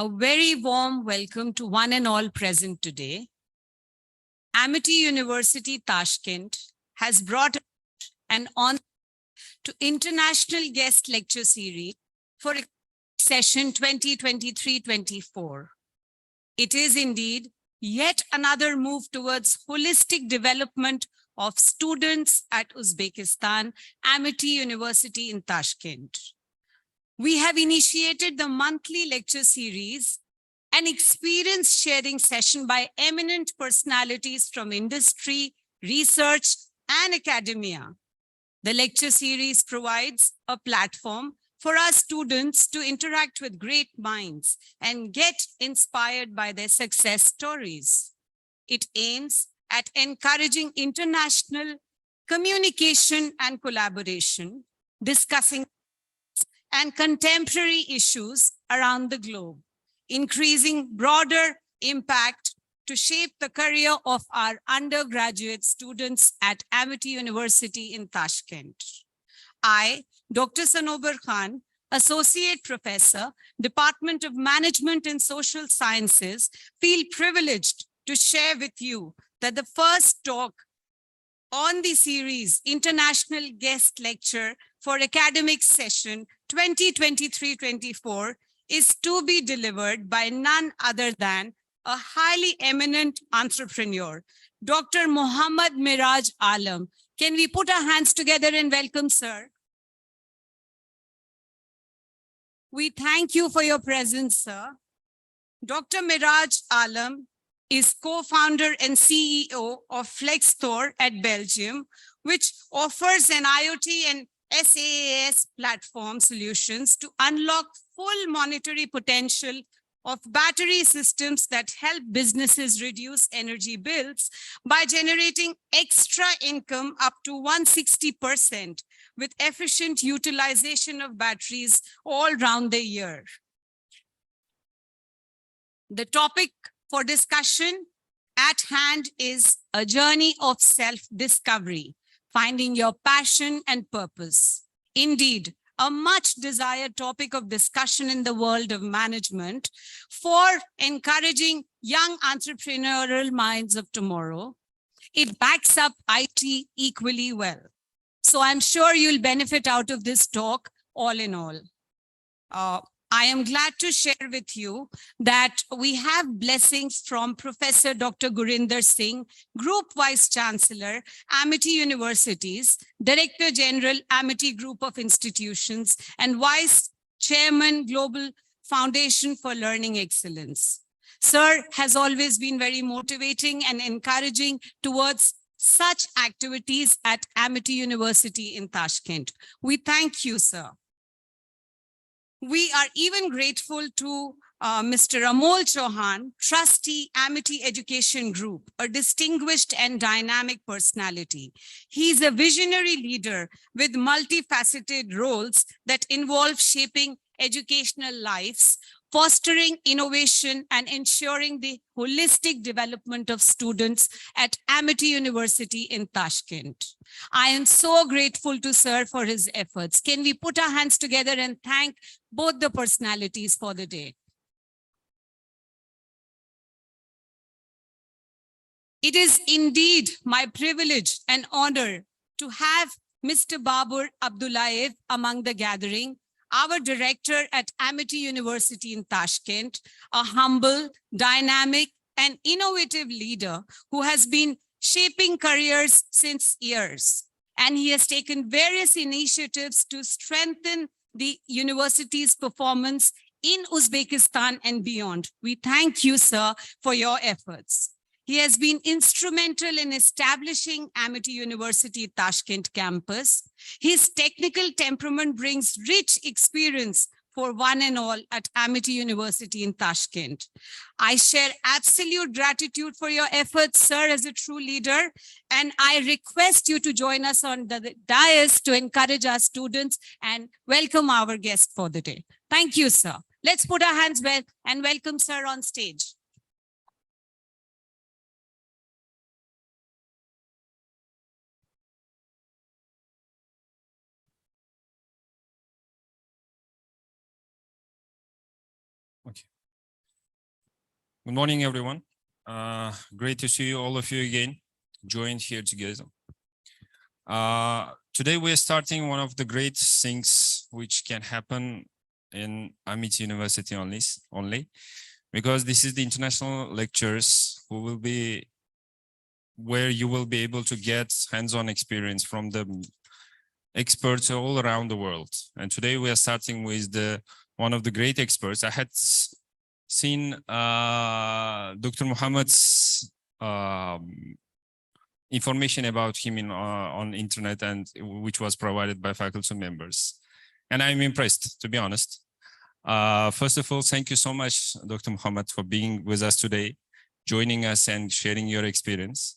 A very warm welcome to one and all present today. AUT University Tashkent has brought an on to International Guest Lecture Series for session 2023-24. It is indeed yet another move towards holistic development of students at Uzbekistan, AUT University in Tashkent. We have initiated the monthly lecture series, an experience sharing session by eminent personalities from industry, research, and academia. The lecture series provides a platform for our students to interact with great minds and get inspired by their success stories. It aims at encouraging international communication and collaboration, discussing and contemporary issues around the globe, increasing broader impact to shape the career of our undergraduate students at AUT University in Tashkent. I, Dr. Sanobar Khan, Associate Professor, Department of Management and Social Sciences, feel privileged to share with you that the first talk on the series International Guest Lecture for Academic Session 2023-24 is to be delivered by none other than a highly eminent entrepreneur, Dr. Muhammad Miraj Alam. Can we put our hands together and welcome, sir? We thank you for your presence, sir. Dr. Miraj Alam is co-founder and CEO of FlexStore at Belgium, which offers an IoT and SaaS platform solutions to unlock full monetary potential of battery systems that help businesses reduce energy bills by generating extra income up to 160% with efficient utilization of batteries all round the year. The topic for discussion at hand is a journey of self-discovery, finding your passion and purpose. Indeed, a much desired topic of discussion in the world of management for encouraging young entrepreneurial minds of tomorrow. It backs up IT equally well. So I'm sure you'll benefit out of this talk all in all. I am glad to share with you that we have blessings from Professor Dr. Gurinder Singh, Group Vice Chancellor, AUT Universities, Director General, AUT Group of Institutions, and Vice Chairman, Global Foundation for Learning Excellence. Sir has always been very motivating and encouraging towards such activities at AUT University in Tashkent. We thank you, sir. We are even grateful to Mr. Amol Chauhan, Trustee, AUT Education Group, a distinguished and dynamic personality. He's a visionary leader with multifaceted roles that involve shaping educational lives, fostering innovation, and ensuring the holistic development of students at AUT University in Tashkent. I am so grateful to sir for his efforts. Can we put our hands together and thank both the personalities for the day? It is indeed my privilege and honor to have Mr. Babur Abdullayev among the gathering, our director at AUT University in Tashkent, a humble, dynamic, and innovative leader who has been shaping careers since years. And he has taken various initiatives to strengthen the university's performance in Uzbekistan and beyond. We thank you, sir, for your efforts. He has been instrumental in establishing AUT University Tashkent campus. His technical temperament brings rich experience for one and all at AUT University in Tashkent. I share absolute gratitude for your efforts, sir, as a true leader, and I request you to join us on the dais to encourage our students and welcome our guest for the day. Thank you, sir. Let's put our hands well and welcome sir on stage. Okay. Good morning, everyone. Great to see all of you again, joined here together. Today we're starting one of the great things which can happen in AUT University only, because this is the international lectures where you will be able to get hands-on experience from the experts all around the world. And today we are starting with one of the great experts. I had seen Dr. Muhammad's information about him on internet, and which was provided by faculty members. And I'm impressed, to be honest. First of all, thank you so much, Dr. Muhammad, for being with us today, joining us and sharing your experience.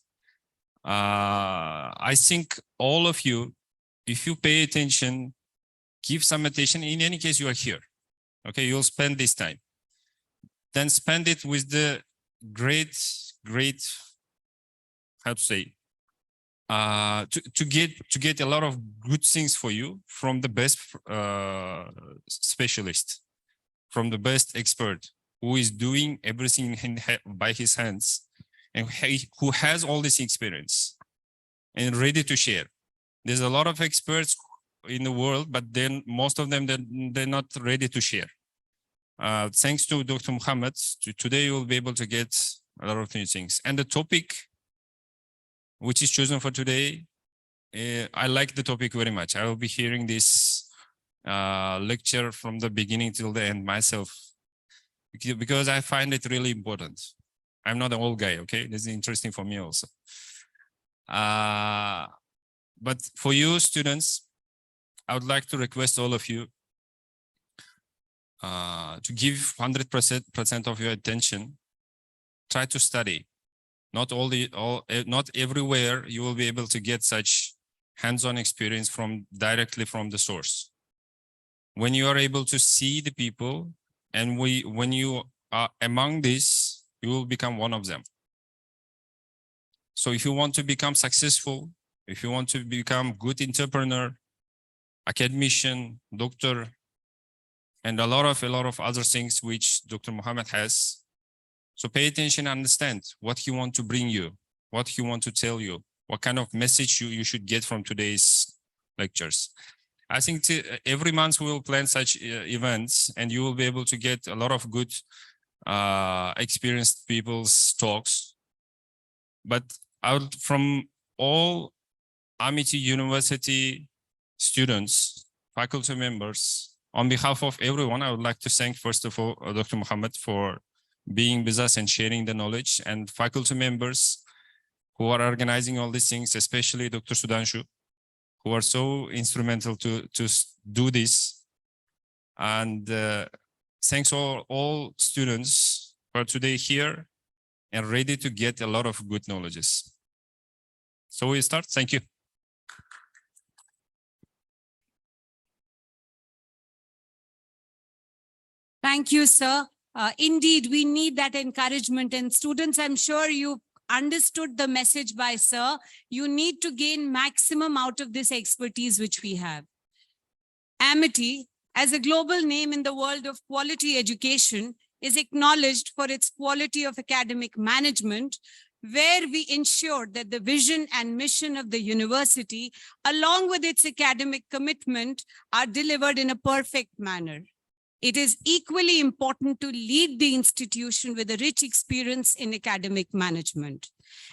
I think all of you, if you pay attention, give some attention, in any case, you are here. Okay, you'll spend this time. Then spend it with the great, how to say, to get a lot of good things for you from the best specialist, from the best expert who is doing everything by his hands, and who has all this experience and ready to share. There's a lot of experts in the world, but then most of them, they're not ready to share. Thanks to Dr. Muhammad, today you will be able to get a lot of new things. And the topic which is chosen for today, I like the topic very much. I will be hearing this lecture from the beginning till the end myself, because I find it really important. I'm not an old guy, okay? This is interesting for me also. But for you students, I would like to request all of you to give 100% of your attention. Try to study. Not everywhere you will be able to get such hands-on experience directly from the source. When you are able to see the people, and when you are among this, you will become one of them. So if you want to become successful, if you want to become good entrepreneur, academician, doctor, and a lot of other things which Dr. Muhammad has. So pay attention and understand what he wants to bring you, what he wants to tell you, what kind of message you should get from today's lectures. I think every month we will plan such events, and you will be able to get a lot of good experienced people's talks. But from all AUT University students, faculty members, on behalf of everyone, I would like to thank, first of all, Dr. Muhammad for being with us and sharing the knowledge, and faculty members who are organizing all these things, especially Dr. Sudanshu, who are so instrumental to do this. And thanks all students who are today here and ready to get a lot of good knowledges. So we start. Thank you. Thank you, sir. Indeed, we need that encouragement. And students, I'm sure you understood the message by sir. You need to gain maximum out of this expertise which we have. AMITI, as a global name in the world of quality education, is acknowledged for its quality of academic management, where we ensure that the vision and mission of the university, along with its academic commitment, are delivered in a perfect manner. It is equally important to lead the institution with a rich experience in academic management.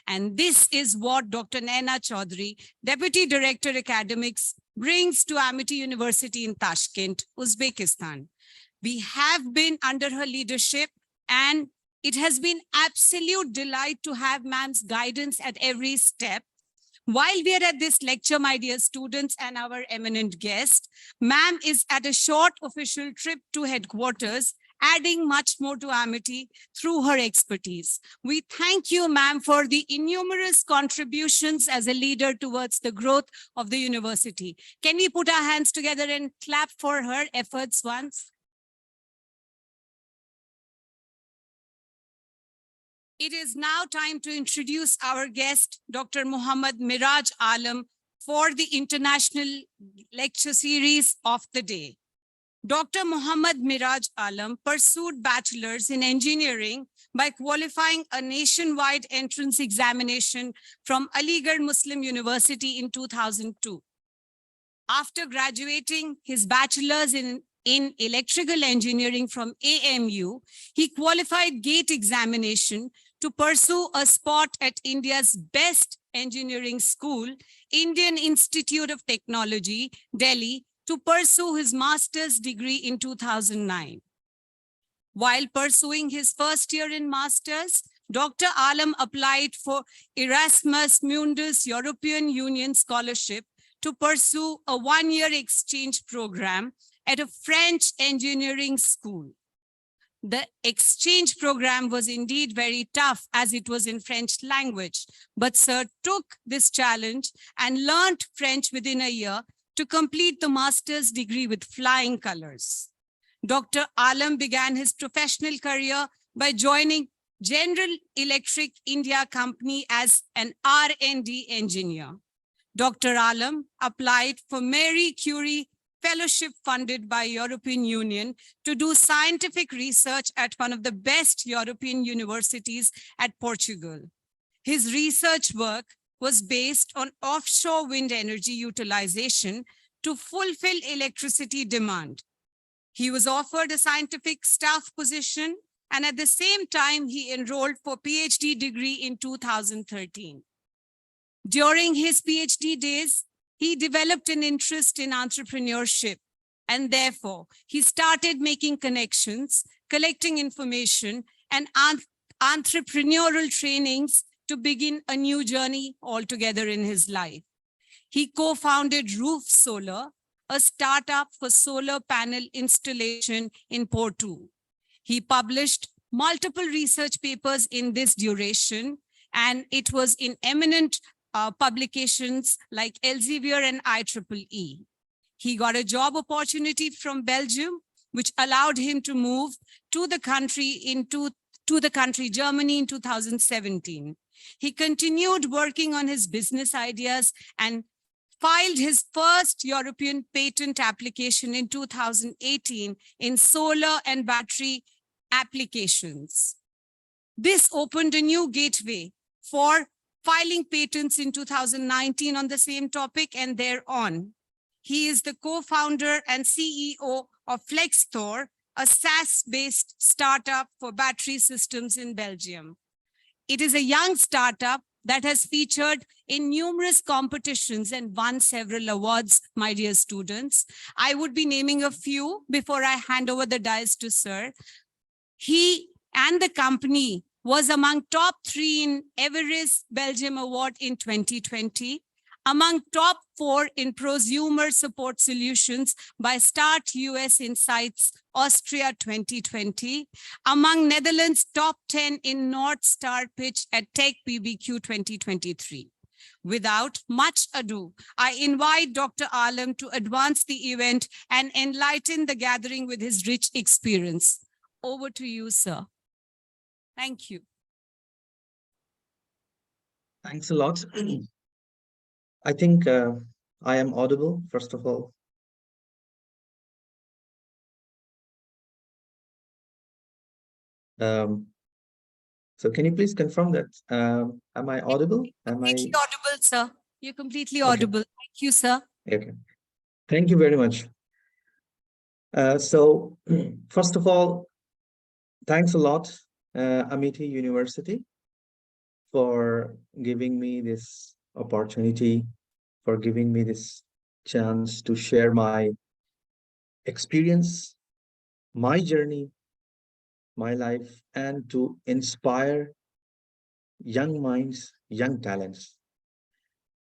And this is what Dr. Naina Chaudhary, Deputy Director Academics, brings to AMITI University in Tashkent, Uzbekistan. We have been under her leadership, and it has been absolute delight to have ma'am's guidance at every step. While we are at this lecture, my dear students and our eminent guest, ma'am is at a short official trip to headquarters, adding much more to AMITI through her expertise. We thank you, ma'am, for the innumerous contributions as a leader towards the growth of the university. Can we put our hands together and clap for her efforts once? It is now time to introduce our guest, Dr. Muhammad Miraj Alam, for the international lecture series of the day. Dr. Muhammad Miraj Alam pursued bachelor's in engineering by qualifying a nationwide entrance examination from Aligarh Muslim University in 2002. After graduating his bachelor's in electrical engineering from AMU, he qualified GATE examination to pursue a spot at India's best engineering school, Indian Institute of Technology, Delhi, to pursue his master's degree in 2009. While pursuing his first year in master's, Dr. Alam applied for Erasmus Mundus European Union Scholarship to pursue a one-year exchange program at a French engineering school. The exchange program was indeed very tough as it was in French language, but Sir took this challenge and learned French within a year to complete the master's degree with flying colors. Dr. Alam began his professional career by joining General Electric India Company as an R&D engineer. Dr. Alam applied for Marie Curie Fellowship funded by European Union to do scientific research at one of the best European universities at Portugal. His research work was based on offshore wind energy utilization to fulfill electricity demand. He was offered a scientific staff position, and at the same time, he enrolled for PhD degree in 2013. During his PhD days, he developed an interest in entrepreneurship, and therefore he started making connections, collecting information, and entrepreneurial trainings to begin a new journey altogether in his life. He co-founded Roof Solar, a startup for solar panel installation in Porto. He published multiple research papers in this duration, and it was in eminent publications like Elsevier and IEEE. He got a job opportunity from Belgium, which allowed him to move to the country Germany in 2017. He continued working on his business ideas and filed his first European patent application in 2018 in solar and battery applications. This opened a new gateway for filing patents in 2019 on the same topic and thereon. He is the co-founder and CEO of FlexThor, a SaaS-based startup for battery systems in Belgium. It is a young startup that has featured in numerous competitions and won several awards, my dear students. I would be naming a few before I hand over the dais to Sir. He and the company was among top 3 in Everest Belgium Award in 2020, among top 4 in prosumer support solutions by Start US Insights Austria 2020, among Netherlands top 10 in North Star Pitch at Tech PBQ 2023. Without much ado, I invite Dr. Alam to advance the event and enlighten the gathering with his rich experience. Over to you, sir. Thank you. Thanks a lot. I think I am audible, first of all. So can you please confirm that? Am I audible? Completely audible, sir. You're completely audible. Okay. Thank you, sir. Okay. Thank you very much. So first of all, thanks a lot, Amity University, for giving me this opportunity, for giving me this chance to share my experience, my journey, my life, and to inspire young minds, young talents.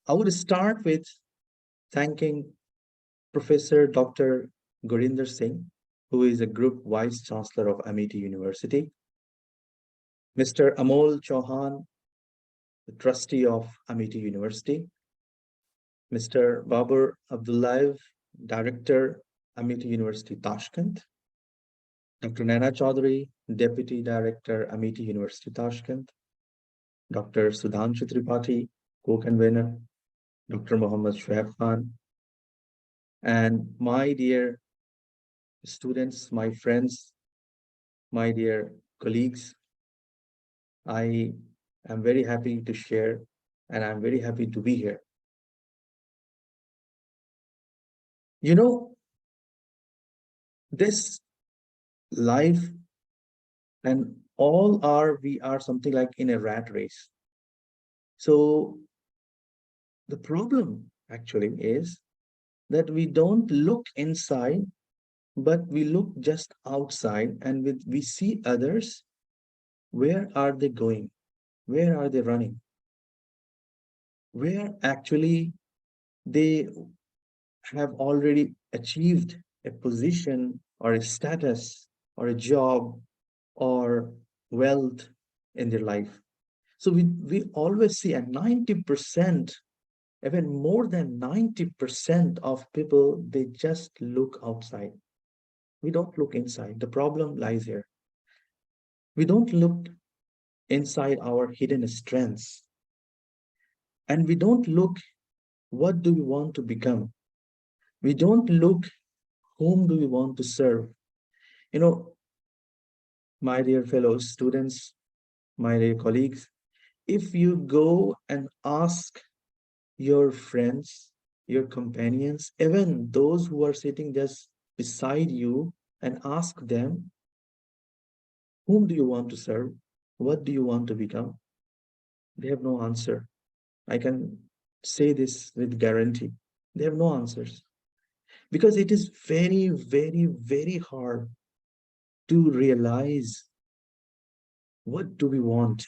I would start with thanking Professor Dr. Gurinder Singh, who is a Group Vice Chancellor of Amity University, Mr. Amol Chauhan, the Trustee of Amity University, Mr. Babur Abdullayev, Director, Amity University, Tashkent, Dr. Naina Chaudhary, Deputy Director, Amity University, Tashkent, Dr. Sudhanshu Tripathi, co-convener, Dr. Mohammad Shoaib Khan, and my dear students, my friends, my dear colleagues, I am very happy to share and I'm very happy to be here. You know, this life and we are something like in a rat race. So the problem actually is that we don't look inside, but we look just outside and we see others. Where are they going? Where are they running? Where actually they have already achieved a position or a status or a job or wealth in their life. So we always see at 90%, even more than 90% of people, they just look outside. We don't look inside. The problem lies here. We don't look inside our hidden strengths. And we don't look what do we want to become. We don't look whom do we want to serve. You know, my dear fellow students, my dear colleagues, if you go and ask your friends, your companions, even those who are sitting just beside you, and ask them, whom do you want to serve? What do you want to become? They have no answer. I can say this with guarantee. They have no answers because it is very, very, very hard to realize what do we want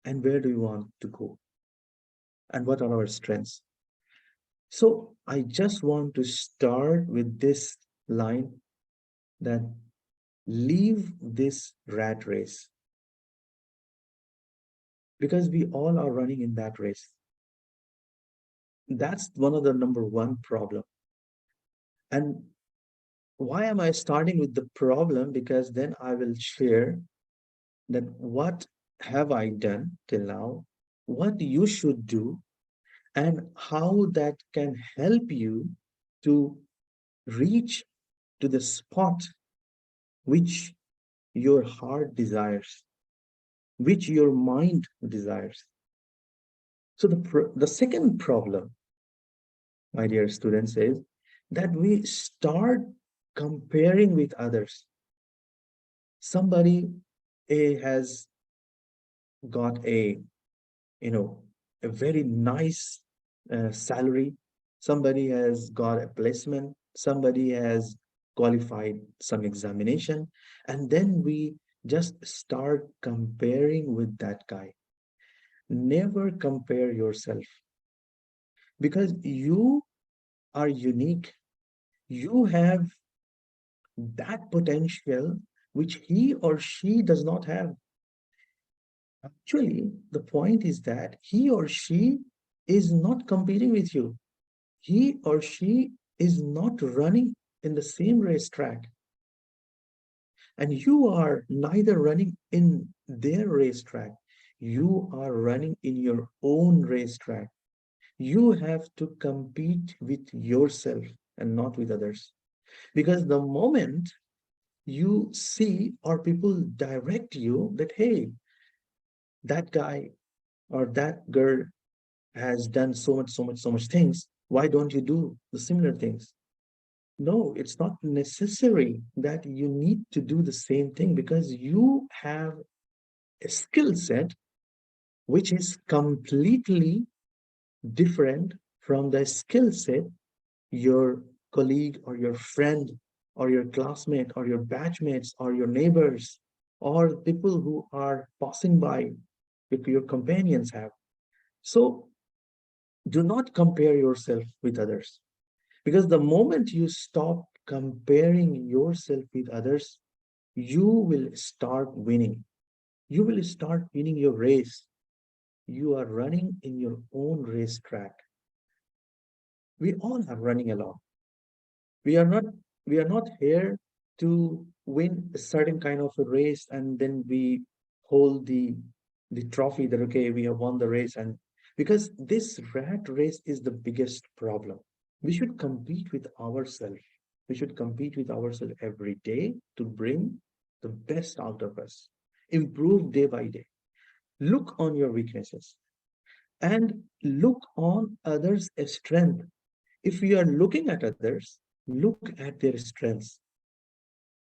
and where do we want to go and what are our strengths. So I just want to start with this line that leave this rat race because we all are running in that race. That's one of the number one problem. And why am I starting with the problem? Because then I will share that what have I done till now, what you should do, and how that can help you to reach to the spot which your heart desires, which your mind desires. So the second problem, my dear students, is that we start comparing with others. Somebody A has got a very nice salary. Somebody has got a placement. Somebody has qualified some examination. And then we just start comparing with that guy. Never compare yourself because you are unique. You have that potential which he or she does not have. Actually, the point is that he or she is not competing with you. He or she is not running in the same racetrack. And you are neither running in their racetrack. You are running in your own racetrack. You have to compete with yourself and not with others. Because the moment you see or people direct you that, hey, that guy or that girl has done so much things. Why don't you do the similar things? No, it's not necessary that you need to do the same thing because you have a skill set which is completely different from the skill set your colleague or your friend or your classmate or your batchmates or your neighbors or people who are passing by, your companions have. So do not compare yourself with others because the moment you stop comparing yourself with others, you will start winning. You will start winning your race. You are running in your own racetrack. We all are running along. We are not we are not here to win a certain kind of a race and then we hold the trophy that okay, we have won the race. And because this rat race is the biggest problem, we should compete with ourselves. We should compete with ourselves every day to bring the best out of us. Improve day by day. Look on your weaknesses and look on others' strength. If you are looking at others, look at their strengths.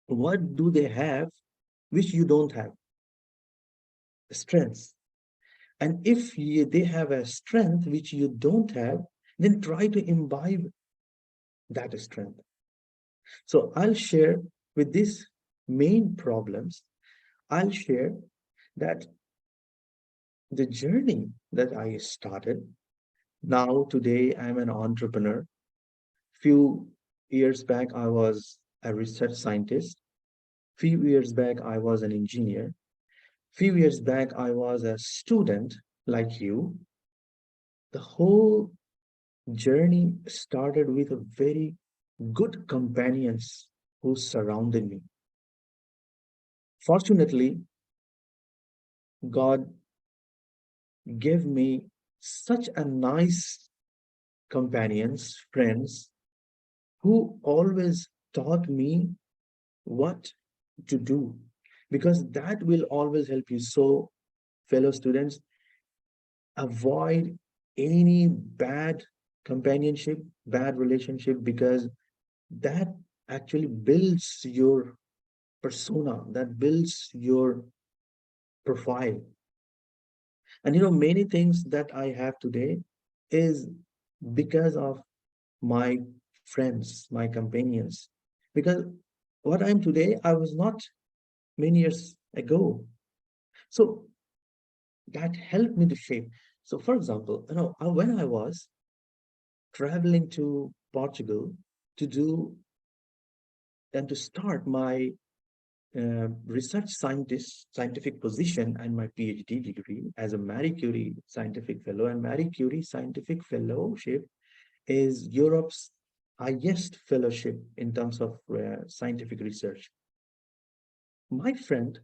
What do they have which you don't have? Strengths. And if they have a strength which you don't have, then try to imbibe that strength. So I'll share with these main problems, I'll share that the journey that I started, now today I'm an entrepreneur. Few years back, I was a research scientist. Few years back, I was an engineer. Few years back, I was a student like you. The whole journey started with a very good companions who surrounded me. Fortunately, God gave me such a nice companions, friends, who always taught me what to do, because that will always help you. So, fellow students, avoid any bad companionship, bad relationship, because that actually builds your persona, that builds your profile. And many things that I have today is because of my friends, my companions. Because what I'm today, I was not many years ago. So that helped me to shape. So, for example, when I was traveling to Portugal to do and to start my research scientist scientific position and my PhD degree as a Marie Curie scientific fellow. And Marie Curie scientific fellowship is Europe's highest fellowship in terms of scientific research. My friend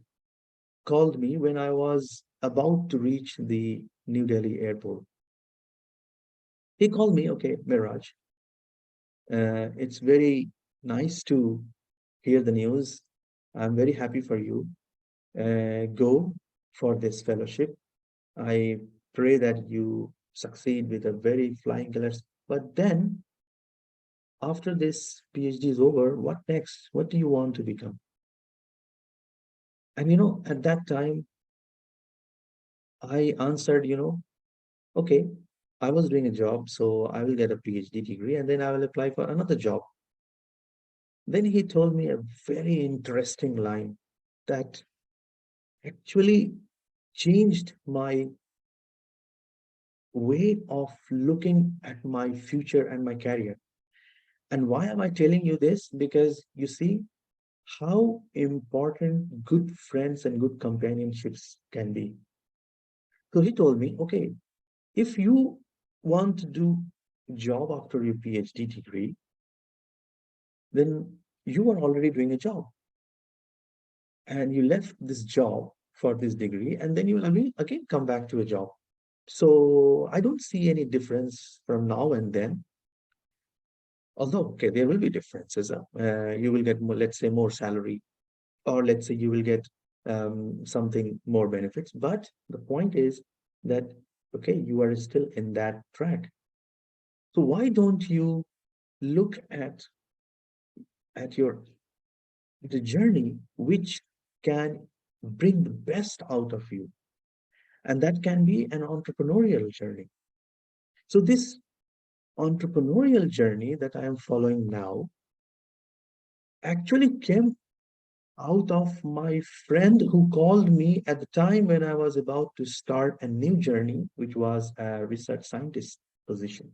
called me when I was about to reach the New Delhi airport. He called me, okay, Miraj, it's very nice to hear the news. I'm very happy for you. Go for this fellowship. I pray that you succeed with a very flying colors. But then, after this PhD is over, what next? What do you want to become? And at that time, I answered, okay, I was doing a job, so I will get a PhD degree and then I will apply for another job. Then he told me a very interesting line that actually changed my way of looking at my future and my career. And why am I telling you this? Because you see how important good friends and good companionships can be. So he told me, okay, if you want to do job after your PhD degree, then you are already doing a job and you left this job for this degree, and then you will again come back to a job. So I don't see any difference from now and then. Although, okay, there will be differences. You will get more, let's say, more salary, or let's say you will get something more benefits. But the point is that, okay, you are still in that track. So why don't you look at your the journey which can bring the best out of you? And that can be an entrepreneurial journey. So this entrepreneurial journey that I am following now actually came out of my friend who called me at the time when I was about to start a new journey, which was a research scientist position.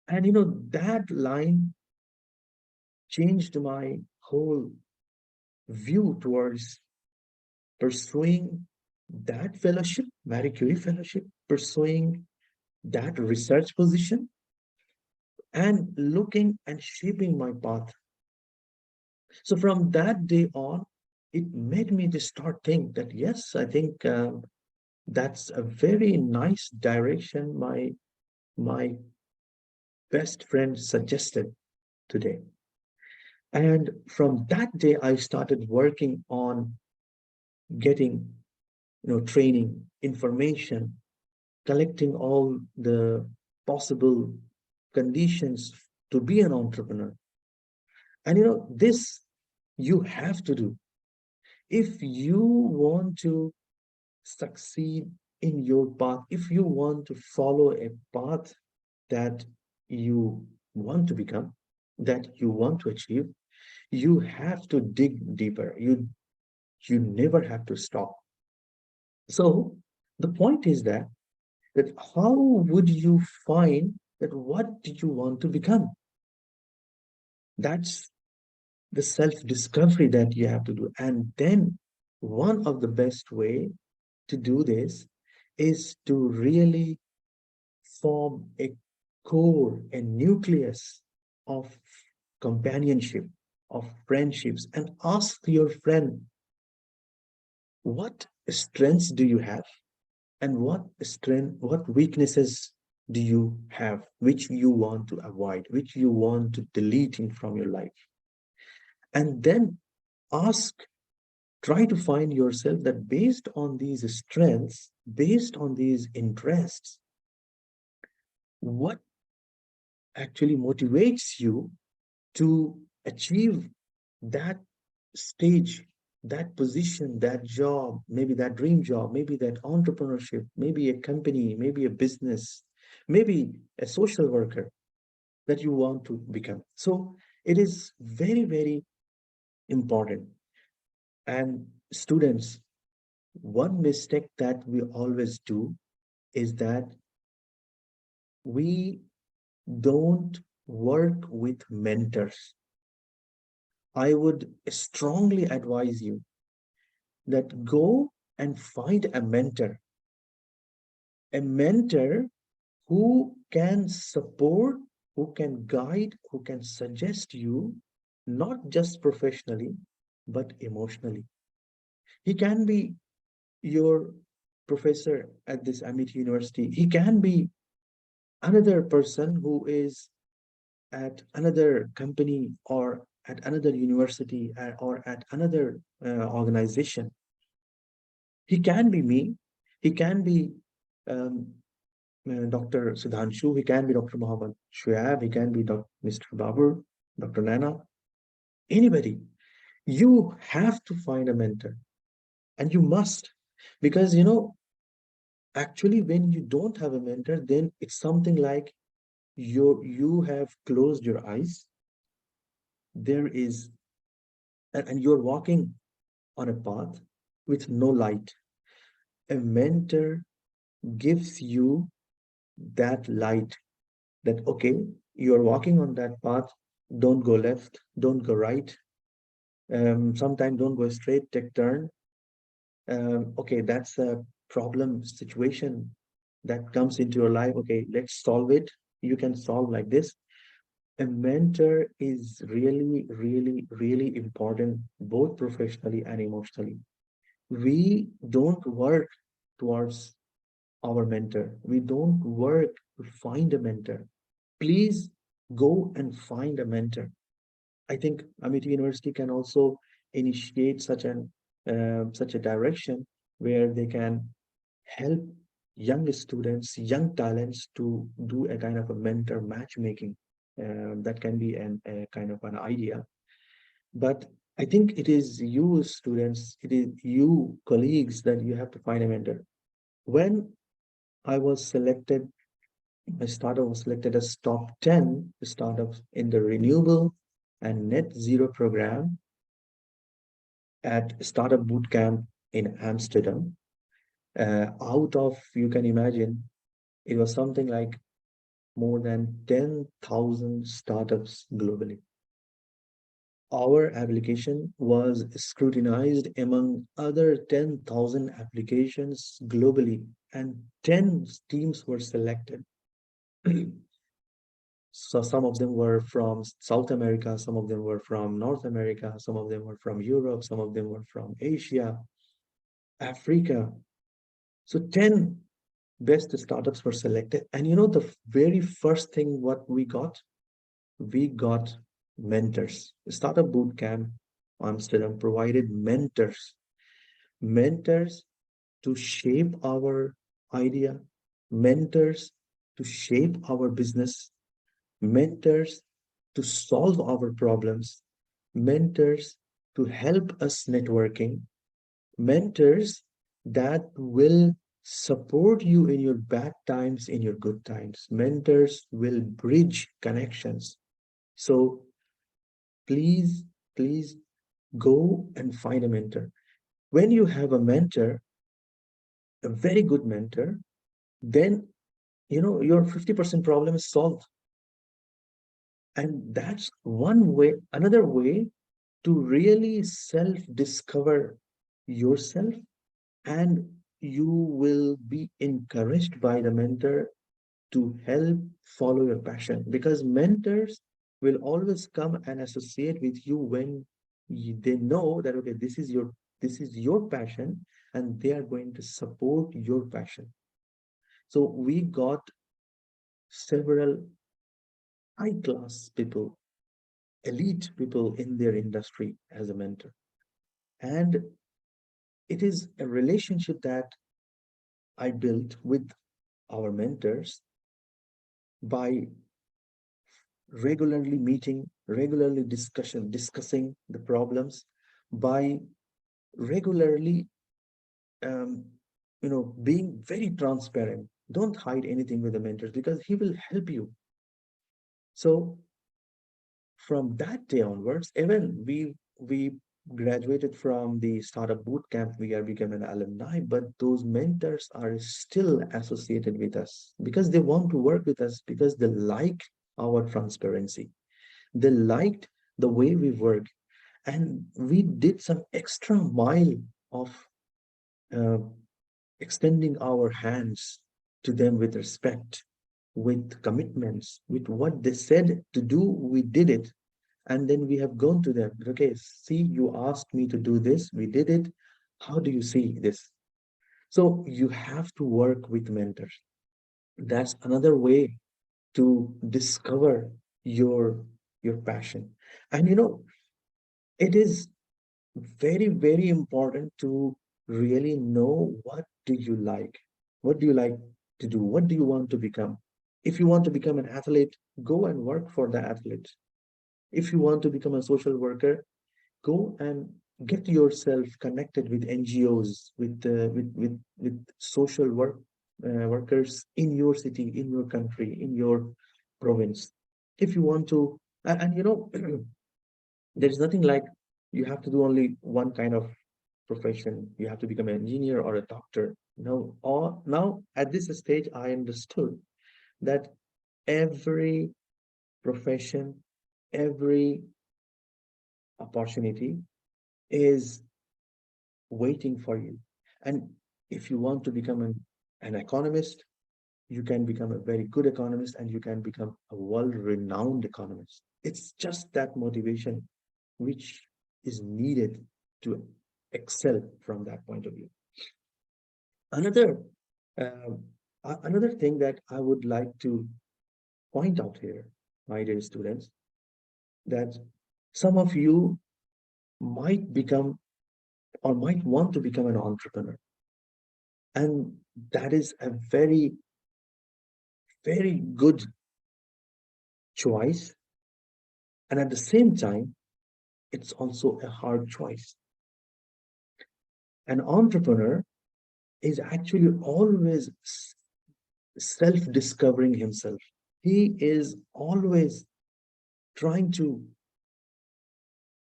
And that line changed my whole view towards pursuing that fellowship, Marie Curie fellowship, pursuing that research position, and looking and shaping my path. So from that day on, it made me to start think that yes, I think that's a very nice direction my best friend suggested today. And from that day, I started working on getting, training, information, collecting all the possible conditions to be an entrepreneur. And this you have to do. If you want to succeed in your path, if you want to follow a path that you want to become, that you want to achieve, you have to dig deeper. You never have to stop. So the point is that how would you find that what do you want to become? That's the self-discovery that you have to do. And then one of the best way to do this is to really form a core, a nucleus of companionship, of friendships, and ask your friend, what strengths do you have? And what weaknesses do you have, which you want to avoid, which you want to delete in from your life? And then ask, try to find yourself that based on these strengths, based on these interests, what actually motivates you to achieve that stage, that position, that job, maybe that dream job, maybe that entrepreneurship, maybe a company, maybe a business, maybe a social worker that you want to become. So it is very, very important. And students, one mistake that we always do is that we don't work with mentors. I would strongly advise you that go and find a mentor who can support, who can guide, who can suggest you, not just professionally, but emotionally. He can be your professor at this MIT University. He can be another person who is at another company or at another university or at another organization. He can be me. He can be um, Dr. Sudhanshu. He can be Dr. Mohammed Shuaib. He can be Mr. Babur, Dr. Nana. Anybody. You have to find a mentor, and you must, because actually, when you don't have a mentor, then it's something like you have closed your eyes. There is, and you're walking on a path with no light. A mentor gives you that light, that okay, you're walking on that path, don't go left, don't go right, sometimes don't go straight, take turn. Okay, that's a problem situation that comes into your life. Okay, let's solve it. You can solve like this. A mentor is really, really, really important, both professionally and emotionally. We don't work towards our mentor. We don't work to find a mentor. Please go and find a mentor. I think Amity University can also initiate such a direction where they can help young students, young talents to do a kind of a mentor matchmaking. That can be a kind of an idea. But I think it is you students, it is you colleagues that you have to find a mentor. When I was selected, my startup was selected as top 10 startups in the renewable and net zero program at Startup Bootcamp in Amsterdam. Out of, you can imagine, it was something like more than 10,000 startups globally. Our application was scrutinized among other 10,000 applications globally, and 10 teams were selected. So some of them were from South America, some of them were from North America, some of them were from Europe, some of them were from Asia, Africa. So 10 best startups were selected. And the very first thing what we got mentors. Startup Bootcamp Amsterdam provided mentors to shape our idea, mentors to shape our business, mentors to solve our problems, mentors to help us networking, mentors that will support you in your bad times, in your good times. Mentors will bridge connections. So please, please go and find a mentor. When you have a mentor, a very good mentor, then your 50% problem is solved. And that's one way. Another way to really self-discover yourself, and you will be encouraged by the mentor to help follow your passion, because mentors will always come and associate with you when they know that, okay, this is your passion, and they are going to support your passion. So we got several high class people, elite people in their industry as a mentor. And it is a relationship that I built with our mentors by regularly meeting, regularly discussing the problems, by regularly, um, being very transparent. Don't hide anything with the mentors, because he will help you. So from that day onwards, even we graduated from the startup boot camp, we are become an alumni, but those mentors are still associated with us because they want to work with us, because they like our transparency. They liked the way we work, and we did some extra mile of uh, extending our hands to them with respect, with commitments, with what they said to do, we did it. And then we have gone to them, okay, see, you asked me to do this, we did it. How do you see this? So you have to work with mentors. That's another way to discover your passion. And it is very, very important to really know, what do you like? What do you like to do? What do you want to become? If you want to become an athlete, go and work for the athlete. If you want to become a social worker, go and get yourself connected with NGOs, with social workers in your city, in your country, in your province. If you want to, there's nothing like you have to do only one kind of profession. You have to become an engineer or a doctor. No, or now at this stage, I understood that every profession, every opportunity is waiting for you. And if you want to become an economist, you can become a very good economist, and you can become a world-renowned economist. It's just that motivation which is needed to excel from that point of view. Another um, another thing that I would like to point out here, my dear students, that some of you might become or might want to become an entrepreneur. And that is a very, very good choice. And at the same time, it's also a hard choice. An entrepreneur is actually always self-discovering himself. He is always trying to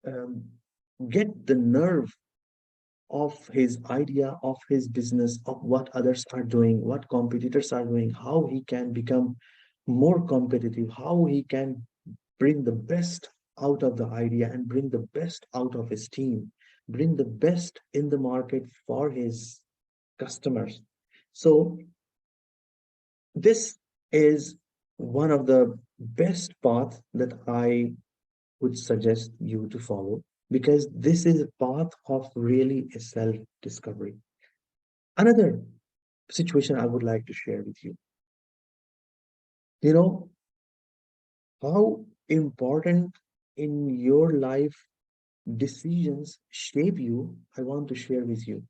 um, get the nerve of his idea, of his business, of what others are doing, what competitors are doing, how he can become more competitive, how he can bring the best out of the idea and bring the best out of his team, bring the best in the market for his customers. So this is one of the best paths that I would suggest you to follow, because this is a path of really a self-discovery. Another situation I would like to share with you. You know how important in your life decisions shape you, I want to share with you.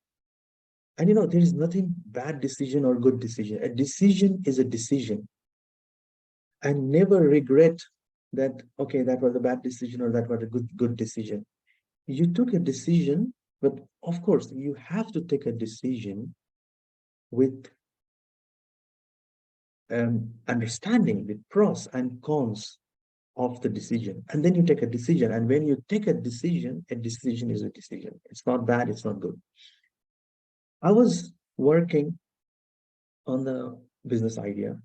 And there is nothing bad decision or good decision. A decision is a decision. And never regret that, okay, that was a bad decision or that was a good decision. You took a decision, but of course, you have to take a decision with understanding the pros and cons of the decision. And then you take a decision. And when you take a decision is a decision. It's not bad, it's not good. I was working on the business idea.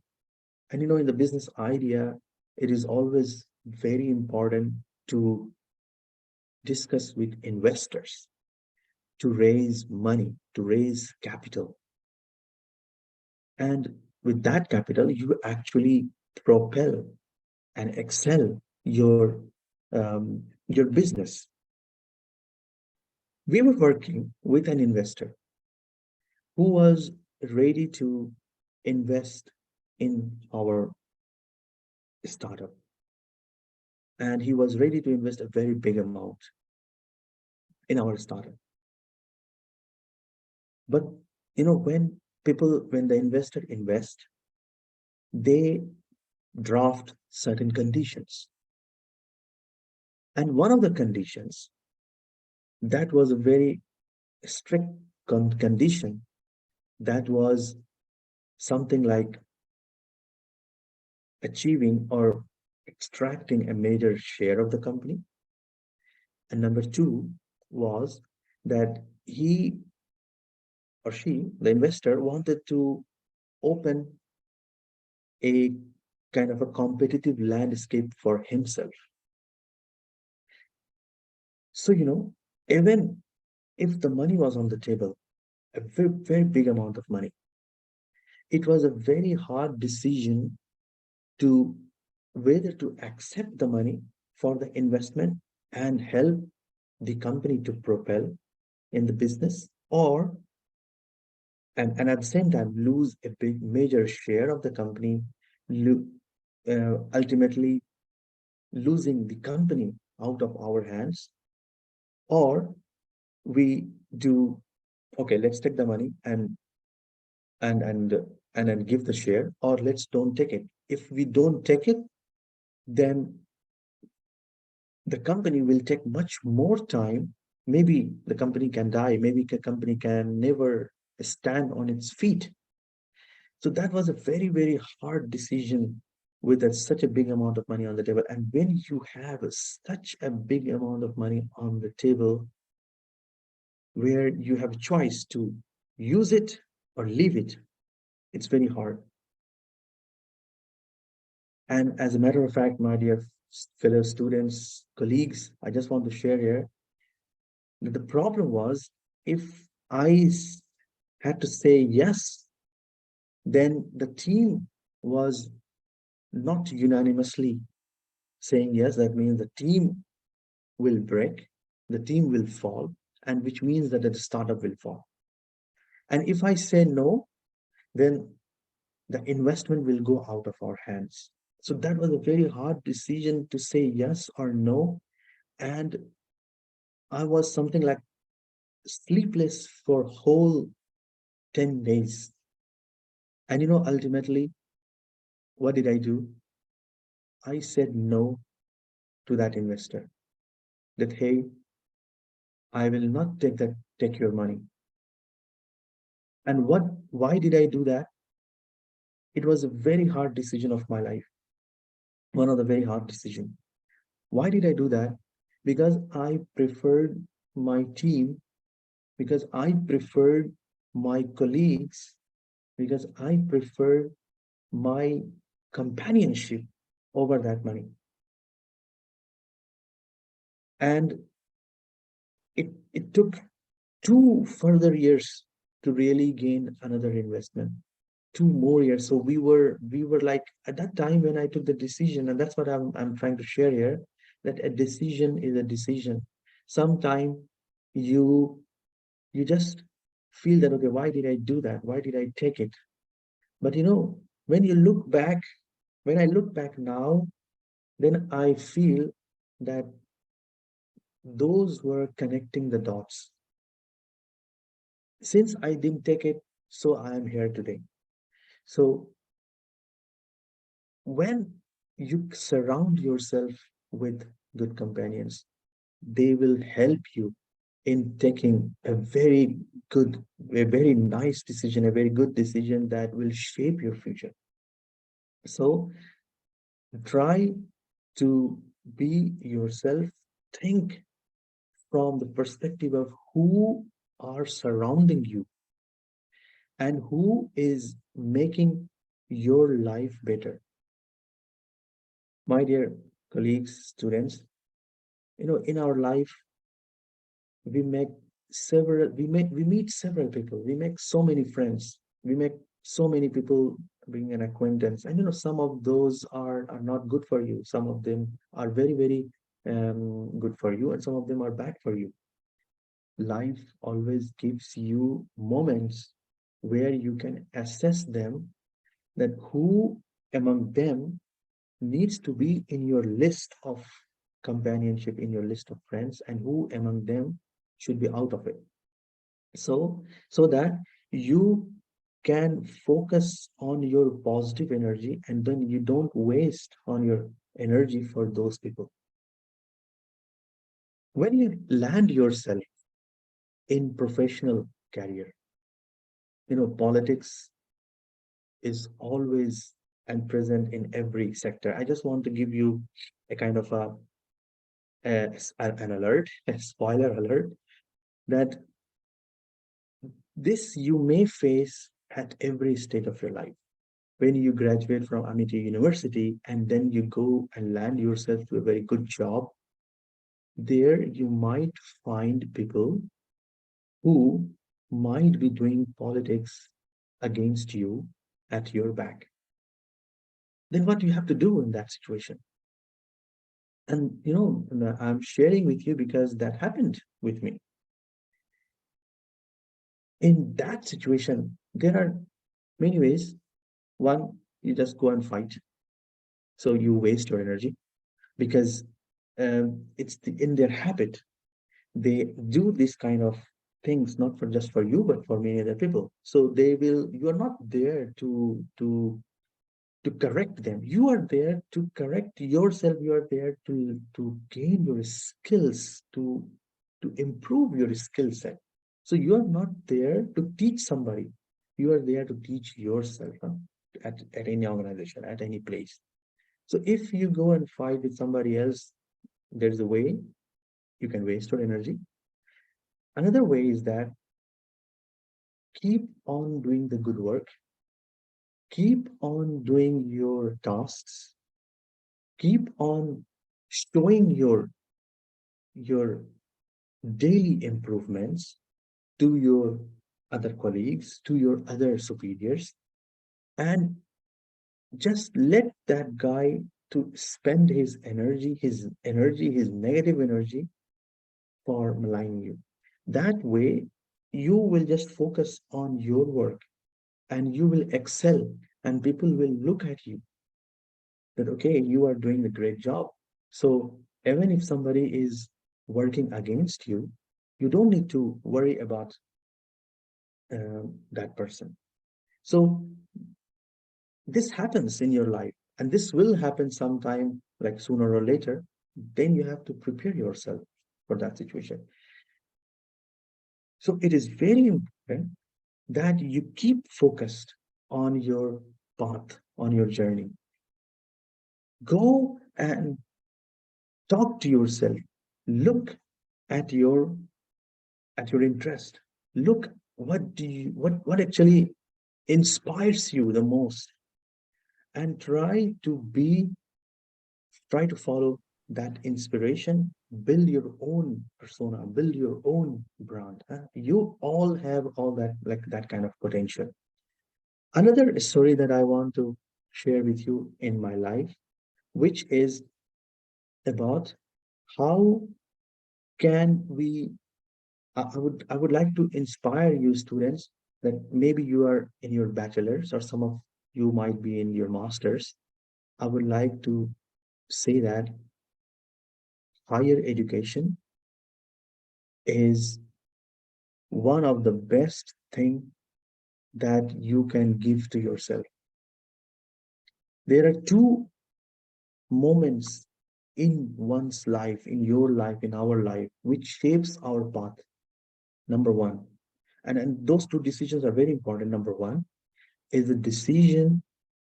And in the business idea, it is always very important to discuss with investors, to raise money, to raise capital. And with that capital, you actually propel and excel your business. We were working with an investor who was ready to invest in our startup. And he was ready to invest a very big amount in our startup. But when the investor invest, they draft certain conditions. And one of the conditions that was a very strict condition, that was something like achieving or extracting a major share of the company. And number two was that he or she, the investor, wanted to open a kind of a competitive landscape for himself. So, even if the money was on the table, a very, very big amount of money, it was a very hard decision to whether to accept the money for the investment and help the company to propel in the business, or and at the same time lose a big major share of the company, ultimately losing the company out of our hands. Or we do, okay, let's take the money and then give the share, or let's don't take it. If we don't take it, then the company will take much more time. Maybe the company can die, maybe the company can never stand on its feet. So that was a very, very hard decision with such a big amount of money on the table. And when you have such a big amount of money on the table, where you have a choice to use it or leave it, it's very hard. And as a matter of fact, my dear fellow students, colleagues, I just want to share here that the problem was, if I had to say yes, then the team was not unanimously saying yes. That means the team will break, the team will fall, and which means that the startup will fall. And if I say no, then the investment will go out of our hands. So that was a very hard decision to say yes or no. And I was something like sleepless for whole 10 days. And ultimately, what did I do? I said no to that investor. That, hey, I will not take your money. And why did I do that? It was a very hard decision of my life. One of the very hard decisions. Why did I do that? Because I preferred my team, because I preferred my colleagues, because I preferred my companionship over that money. And it took 2 further years to really gain another investment. 2 more years. So we were like, at that time when I took the decision, and that's what I'm trying to share here, that a decision is a decision. Sometimes you just feel that, okay, why did I do that? Why did I take it? But when I look back now, then I feel that those were connecting the dots. Since I didn't take it, so I am here today. So when you surround yourself with good companions, they will help you in taking a very good, a very nice decision, a very good decision that will shape your future. So try to be yourself. Think from the perspective of who are surrounding you and who is making your life better. My dear colleagues, students, in our life, we make we meet several people, we make so many friends, we make so many people being an acquaintance, and some of those are not good for you, some of them are very, very good for you, and some of them are bad for you. Life always gives you moments where you can assess them, that who among them needs to be in your list of companionship, in your list of friends, and who among them should be out of it. So that you can focus on your positive energy, and then you don't waste on your energy for those people. When you land yourself in professional career, politics is always and present in every sector. I just want to give you a kind of an alert, a spoiler alert, that this you may face at every stage of your life. When you graduate from Amity University and then you go and land yourself to a very good job, there you might find people who might be doing politics against you at your back. Then what do you have to do in that situation? And I'm sharing with you because that happened with me. In that situation, there are many ways. One, you just go and fight. So you waste your energy, because it's in their habit. They do this kind of things not for just for you, but for many other people. So you are not there to correct them. You are there to correct yourself. You are there to gain your skills, to improve your skill set. So you are not there to teach somebody. You are there to teach yourself, at any organization, at any place. So if you go and fight with somebody else, there's a way you can waste your energy. Another way is that keep on doing the good work, keep on doing your tasks, keep on showing your daily improvements to your other colleagues, to your other superiors, and just let that guy to spend his negative energy for maligning you. That way, you will just focus on your work and you will excel, and people will look at you that, okay, you are doing a great job. So even if somebody is working against you, you don't need to worry about that person. So this happens in your life, and this will happen sometime, like sooner or later. Then you have to prepare yourself for that situation. So it is very important that you keep focused on your path, on your journey. Go and talk to yourself. Look at your interest. Look, what actually inspires you the most, and try to follow that inspiration. Build your own persona, build your own brand. You all have all that, like that kind of potential. Another story that I want to share with you in my life, which is about how can we I would like to inspire you students, that maybe you are in your bachelor's, or some of you might be in your master's. I would like to say that higher education is one of the best thing that you can give to yourself. There are two moments in one's life, in your life, in our life, which shapes our path. Number one, and those two decisions are very important. Number one is the decision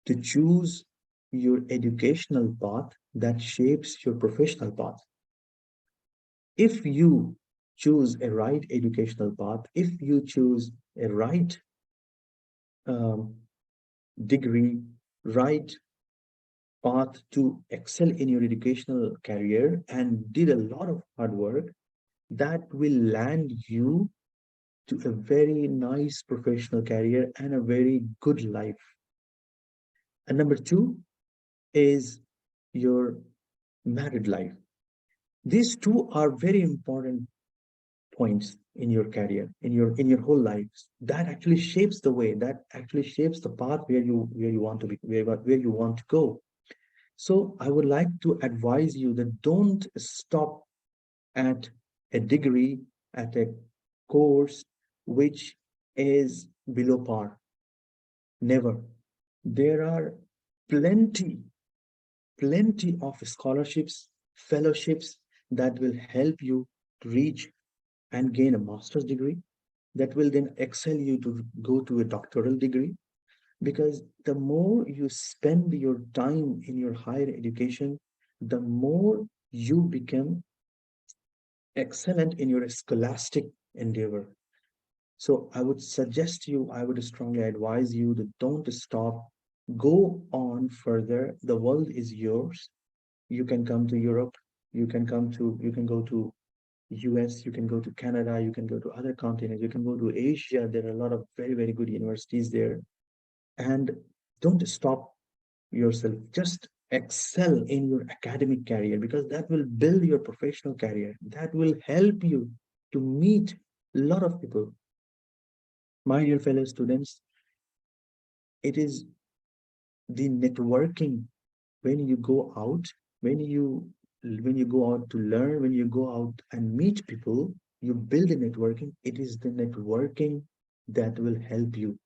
to choose your educational path that shapes your professional path. If you choose a right educational path, if you choose a right um, degree, right path to excel in your educational career and did a lot of hard work, that will land you to a very nice professional career and a very good life. And number two is your married life. These two are very important points in your career, in your whole life. That actually shapes the way, that actually shapes the path where you want to be, where you want to go. So I would like to advise you that don't stop at a degree, at a course which is below par. Never. There are plenty, plenty of scholarships, fellowships that will help you to reach and gain a master's degree, that will then excel you to go to a doctoral degree. Because the more you spend your time in your higher education, the more you become excellent in your scholastic endeavor. So I would suggest you, I would strongly advise you that don't stop, go on further. The world is yours. You can come to Europe, you can go to US, you can go to Canada, you can go to other continents, you can go to Asia. There are a lot of very, very good universities there. And don't stop yourself. Just excel in your academic career, because that will build your professional career. That will help you to meet a lot of people. My dear fellow students, it is the networking when you go out, when you go out to learn, when you go out and meet people, you build a networking. It is the networking that will help you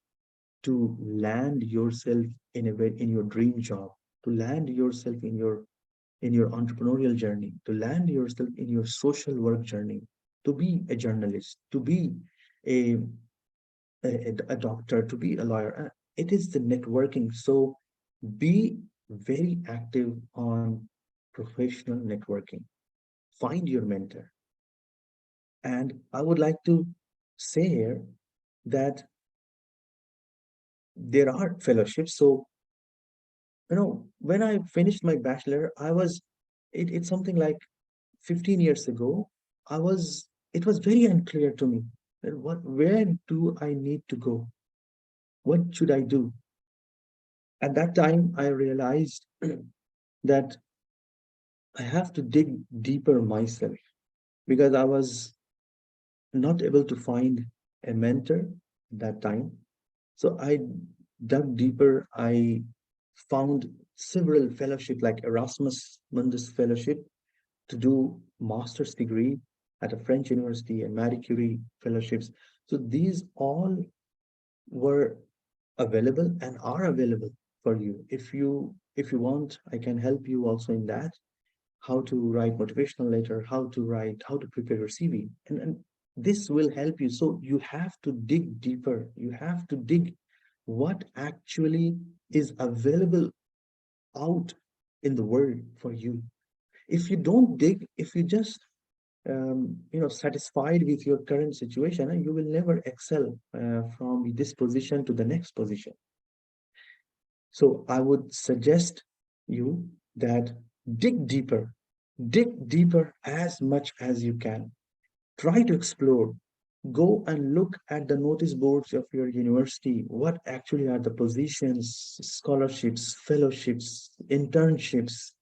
to land yourself in a way in your dream job, to land yourself in your entrepreneurial journey, to land yourself in your social work journey, to be a journalist, to be a a doctor, to be a lawyer. It is the networking. So be very active on professional networking. Find your mentor. And I would like to say here that there are fellowships. So, when I finished my bachelor, it's something like 15 years ago. It was very unclear to me that where do I need to go? What should I do? At that time, I realized that I have to dig deeper myself, because I was not able to find a mentor at that time. So I dug deeper. I found several fellowship like Erasmus Mundus Fellowship to do master's degree at a French university and Marie Curie fellowships. So these all were available and are available for you. If you want, I can help you also in that. How to write motivational letter, how to prepare your CV. And this will help you. So you have to dig deeper. You have to dig what actually is available out in the world for you. If you don't dig, if you just satisfied with your current situation, you will never excel from this position to the next position. So I would suggest you that dig deeper, dig deeper as much as you can. Try to explore. Go and look at the notice boards of your university. What actually are the positions, scholarships, fellowships, internships,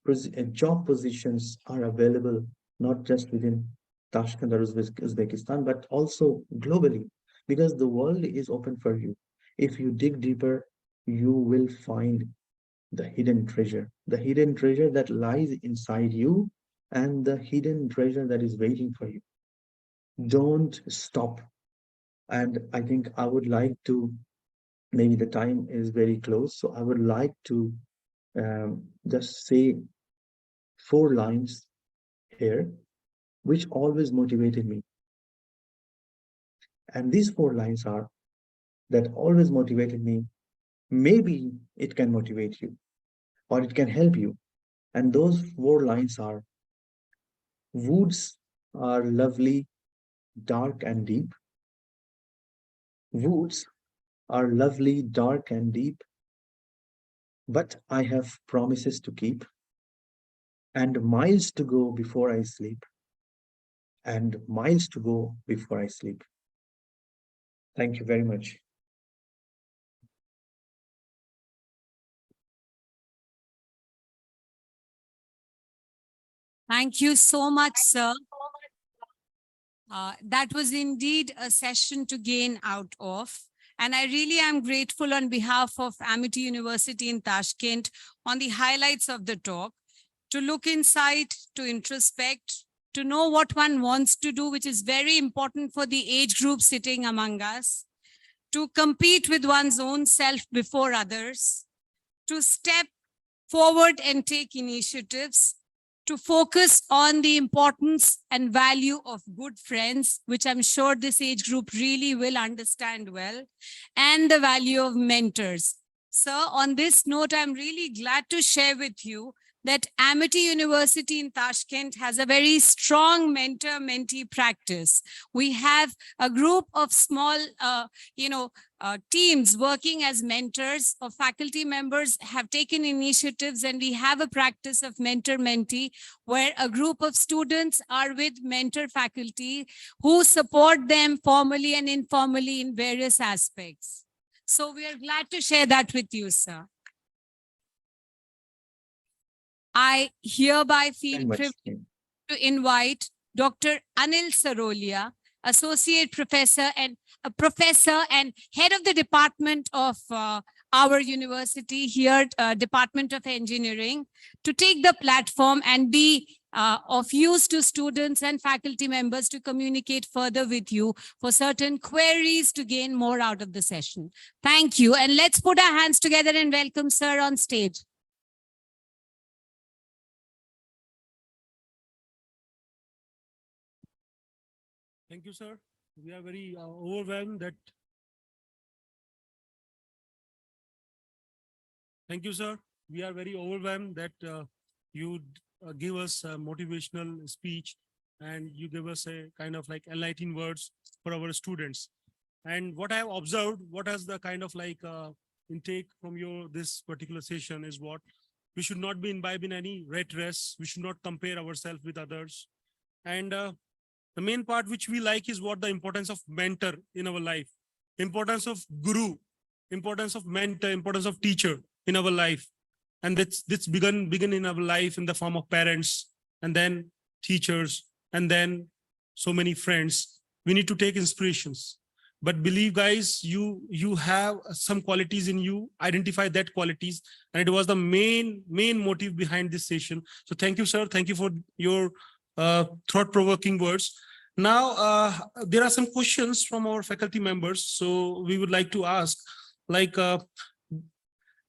job positions are available, not just within Tashkent or Uzbekistan, but also globally, because the world is open for you. If you dig deeper, you will find the hidden treasure that lies inside you, and the hidden treasure that is waiting for you. Don't stop. And I think I would like to, maybe the time is very close, so I would like to just say 4 lines here, which always motivated me. And these 4 lines are that always motivated me. Maybe it can motivate you or it can help you. And those 4 lines are: woods are lovely, dark and deep. Woods are lovely, dark and deep, but I have promises to keep and miles to go before I sleep. And miles to go before I sleep. Thank you very much. Thank you so much, sir. That was indeed a session to gain out of. And I really am grateful on behalf of Amity University in Tashkent on the highlights of the talk, to look inside, to introspect, to know what one wants to do, which is very important for the age group sitting among us, to compete with one's own self before others, to step forward and take initiatives, to focus on the importance and value of good friends, which I'm sure this age group really will understand well, and the value of mentors. So on this note, I'm really glad to share with you that Amity University in Tashkent has a very strong mentor-mentee practice. We have a group of small, teams working as mentors, or faculty members have taken initiatives, and we have a practice of mentor-mentee where a group of students are with mentor faculty who support them formally and informally in various aspects. So we are glad to share that with you, sir. I hereby feel privileged to invite Dr. Anil Sarolia, Associate Professor and Head of the Department of our university here, Department of Engineering, to take the platform and be of use to students and faculty members to communicate further with you for certain queries to gain more out of the session. Thank you. And let's put our hands together and welcome sir on stage. Thank you, sir. We are very overwhelmed that. Thank you, sir. We are very overwhelmed that you give us a motivational speech and you give us a kind of like enlightening words for our students. And what I have observed, what has the kind of like intake from your this particular session is what we should not be imbibed in any rat race. We should not compare ourselves with others. And the main part which we like is what the importance of mentor in our life, importance of guru, importance of mentor, importance of teacher in our life. And that's begin in our life in the form of parents, and then teachers, and then so many friends. We need to take inspirations. But believe, guys, you have some qualities in you, identify that qualities. And it was the main motive behind this session. So thank you, sir. Thank you for your thought-provoking words. Now, there are some questions from our faculty members. So we would like to ask, like,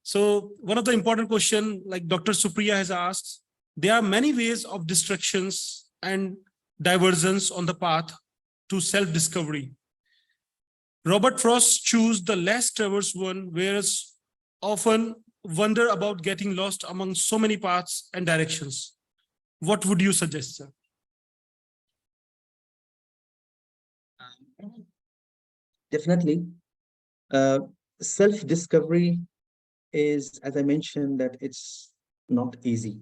so one of the important question, like Dr. Supriya has asked, there are many ways of distractions and diversions on the path to self-discovery. Robert Frost chose the less traversed one, whereas often wonder about getting lost among so many paths and directions. What would you suggest, sir? Definitely. Self-discovery is, as I mentioned, that it's not easy.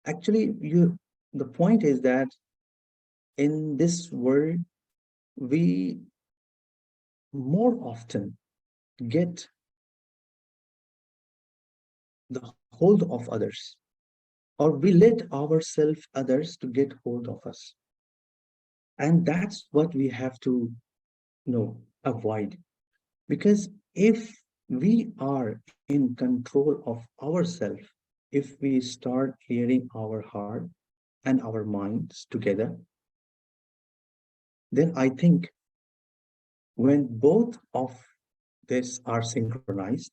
Actually, the point is that in this world, we more often get the hold of others, or we let ourselves others to get hold of us. And that's what we have to avoid. Because if we are in control of ourselves, if we start clearing our heart and our minds together, then I think when both of this are synchronized,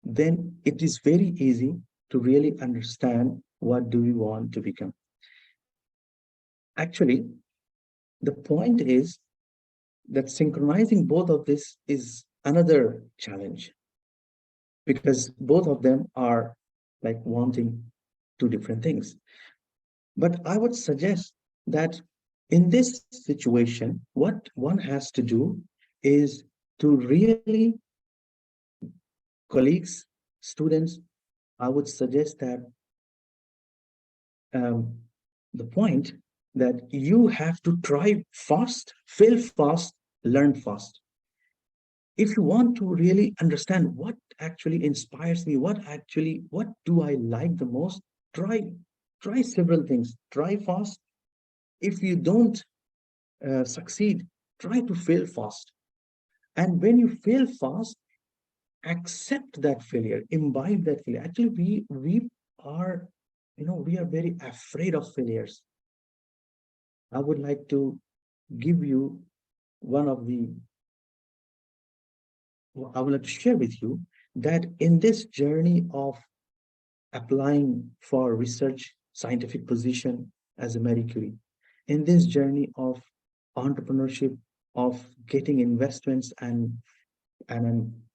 then it is very easy to really understand what do we want to become. Actually, the point is that synchronizing both of this is another challenge because both of them are like wanting two different things. But I would suggest that in this situation, what one has to do is to really, colleagues, students, I would suggest that the point that you have to try fast, fail fast, learn fast. If you want to really understand what actually inspires me, what do I like the most, try several things. Try fast. If you don't succeed, try to fail fast. And when you fail fast, accept that failure, imbibe that failure. Actually, we are, we are very afraid of failures. I would like to give you one of the, I would like to share with you that in this journey of applying for research scientific position as a Marie Curie, in this journey of entrepreneurship, of getting investments and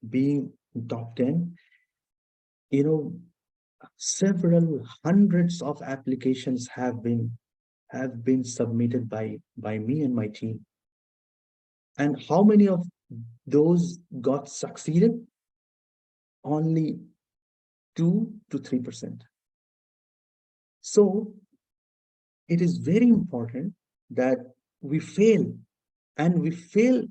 being top 10, several hundreds of applications have been submitted by me and my team. And how many of those got succeeded? Only 2 to 3%. So it is very important that we fail, and we fail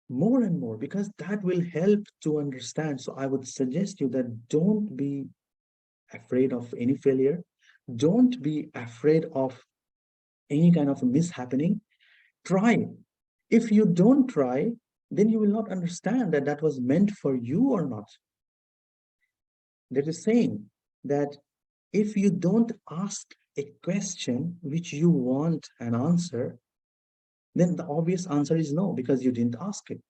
more and more, because that will help to understand. So I would suggest you that don't be afraid of any failure. Don't be afraid of any kind of mishappening. Try. If you don't try, then you will not understand that that was meant for you or not. There is saying that if you don't ask a question which you want an answer, then the obvious answer is no, because you didn't ask it.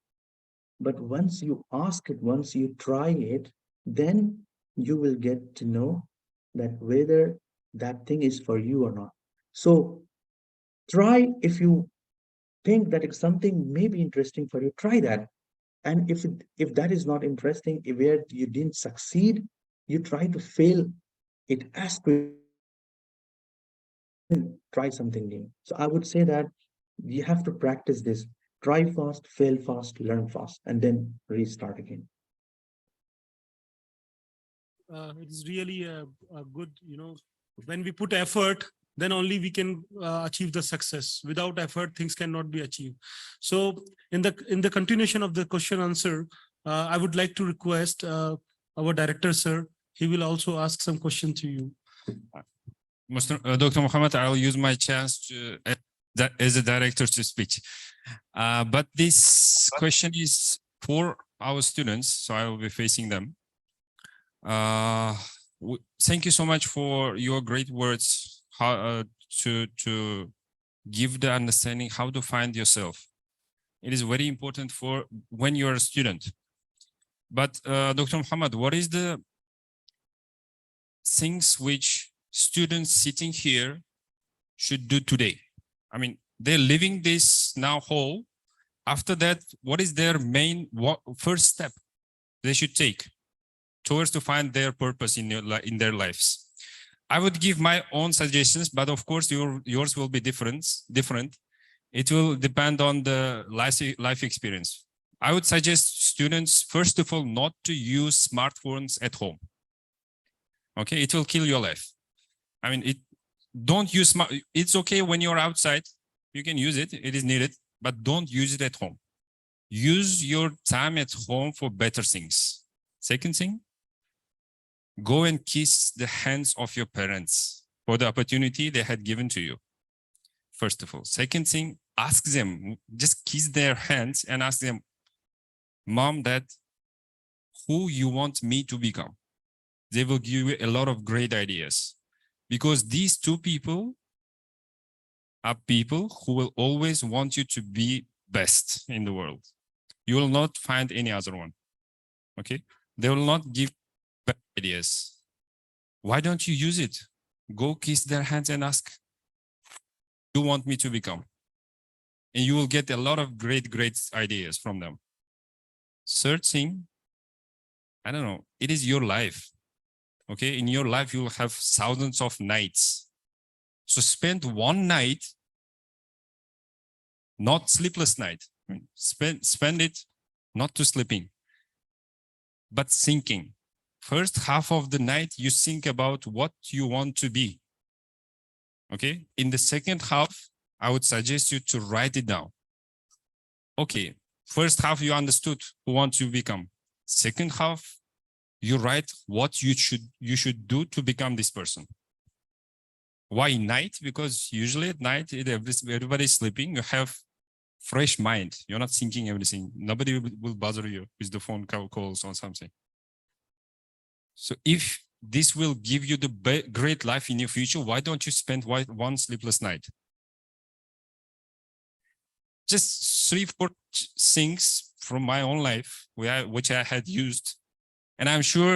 But once you ask it, once you try it, then you will get to know that whether that thing is for you or not. So try. If you think that if something may be interesting for you, try that. And if that is not interesting, if where you didn't succeed, you try to fail it as quick, try something new. So I would say that you have to practice this. Try fast, fail fast, learn fast, and then restart again. It is really a good, when we put effort, then only we can achieve the success. Without effort, things cannot be achieved. So in the continuation of the question answer, I would like to request our director, sir. He will also ask some question to you. Dr. Muhammad, I'll use my chance to, as a director to speak. But this question is for our students, so I will be facing them. Thank you so much for your great words, how to give the understanding how to find yourself. It is very important for when you're a student. But Dr. Muhammad, what is the things which students sitting here should do today? I mean, they're living this now whole. After that, what is their main first step they should take towards to find their purpose in their lives? I would give my own suggestions, but of course yours will be different. It will depend on the life experience. I would suggest students, first of all, not to use smartphones at home. Okay, it will kill your life. I mean, don't use it's okay when you're outside, you can use it, it is needed, but don't use it at home. Use your time at home for better things. Second thing, go and kiss the hands of your parents for the opportunity they had given to you. First of all. Second thing, ask them, just kiss their hands and ask them, Mom, Dad, who you want me to become? They will give you a lot of great ideas, because these two people are people who will always want you to be best in the world. You will not find any other one. Okay, they will not give bad ideas. Why don't you use it? Go kiss their hands and ask, you want me to become? And you will get a lot of great ideas from them. Searching, I don't know, it is your life. Okay, in your life, you will have thousands of nights. So spend one night, not sleepless night. Spend it not to sleeping, but thinking. First half of the night, you think about what you want to be. Okay, in the second half, I would suggest you to write it down. Okay, first half you understood who want you become. Second half, you write what you should do to become this person. Why night? Because usually at night, everybody's sleeping. You have fresh mind. You're not thinking everything. Nobody will bother you with the phone calls or something. So if this will give you the great life in your future, why don't you spend one sleepless night? Just 3-4 things from my own life, which I had used. And I'm sure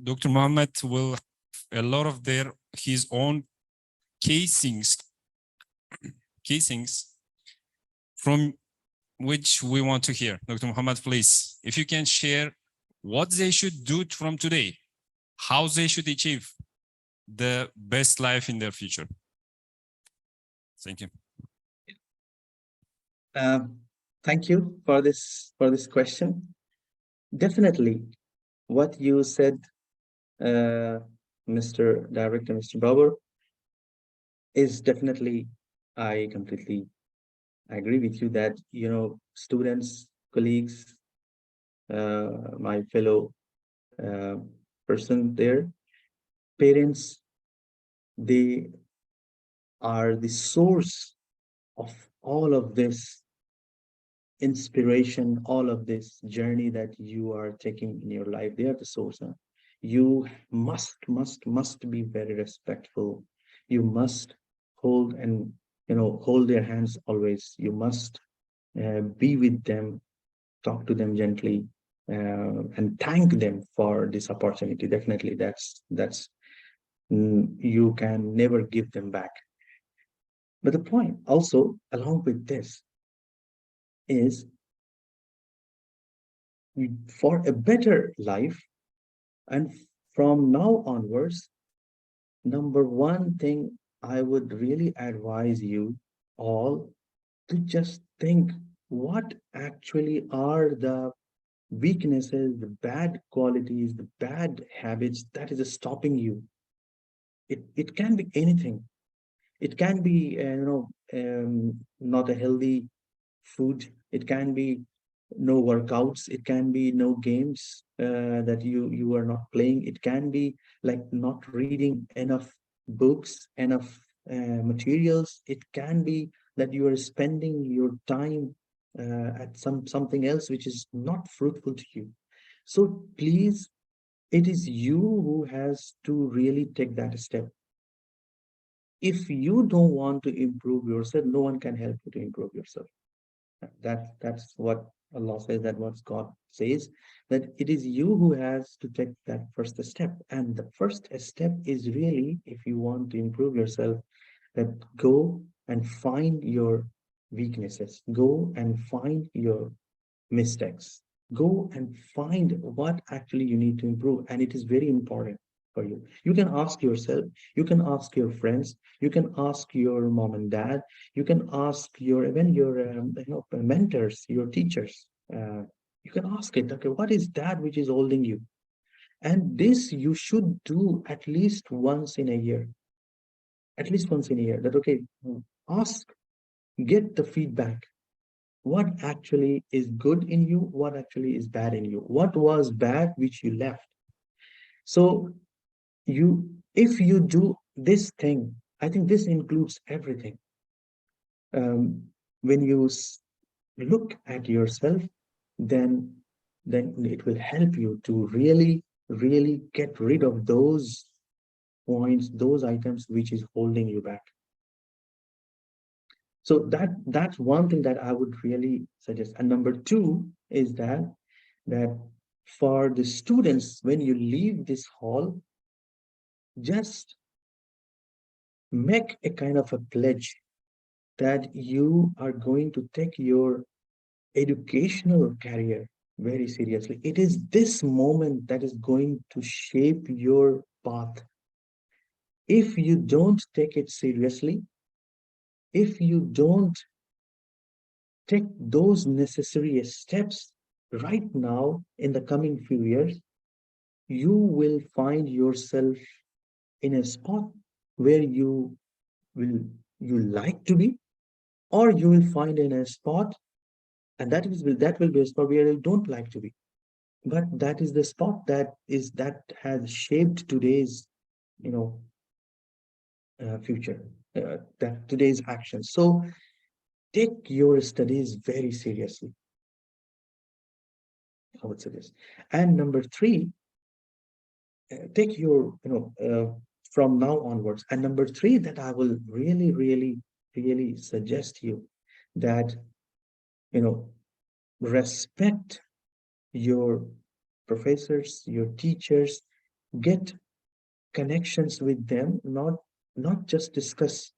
Dr. Mohammed will have a lot of his own casings from which we want to hear. Dr. Mohammed, please, if you can share what they should do from today, how they should achieve the best life in their future. Thank you. Thank you for this question. Definitely, what you said, Mr. Director, Mr. Babar, is definitely, I completely agree with you that, students, colleagues, my fellow person there, parents, they are the source of all of this inspiration, all of this journey that you are taking in your life. They are the source. Huh? You must be very respectful. You must hold and hold their hands always. You must be with them, talk to them gently, and thank them for this opportunity. Definitely, that's you can never give them back. But the point also along with this is, for a better life, and from now onwards, number one thing I would really advise you all to just think what actually are the weaknesses, the bad qualities, the bad habits that is stopping you. It can be anything. It can be not a healthy food. It can be no workouts. It can be no games that you are not playing. It can be like not reading enough books, enough materials. It can be that you are spending your time at something else which is not fruitful to you. So please, it is you who has to really take that step. If you don't want to improve yourself, no one can help you to improve yourself. That's what Allah says, that what God says, that it is you who has to take that first step. And the first step is really, if you want to improve yourself, that go and find your weaknesses, go and find your mistakes, go and find what actually you need to improve. And it is very important for you. You can ask yourself, you can ask your friends, you can ask your mom and dad, you can ask even your mentors, your teachers. You can ask it, okay, what is that which is holding you? And this you should do at least once in a year. At least once in a year, that okay, ask, get the feedback. What actually is good in you? What actually is bad in you? What was bad which you left? So if you do this thing, I think this includes everything. When you look at yourself, then it will help you to really really get rid of those points, those items which is holding you back. So that's one thing that I would really suggest. And number two is that for the students, when you leave this hall, just make a kind of a pledge that you are going to take your educational career very seriously. It is this moment that is going to shape your path. If you don't take it seriously, if you don't take those necessary steps right now in the coming few years, you will find yourself in a spot where will you like to be, or you will find in a spot, and that will be a spot where you don't like to be. But that is the spot that has shaped today's, you know, future, that today's action. So take your studies very seriously, I would suggest. And number three, take your, from now onwards. And number three, that I will really, really, really suggest you that, respect your professors, your teachers, get connections with them, not just discuss,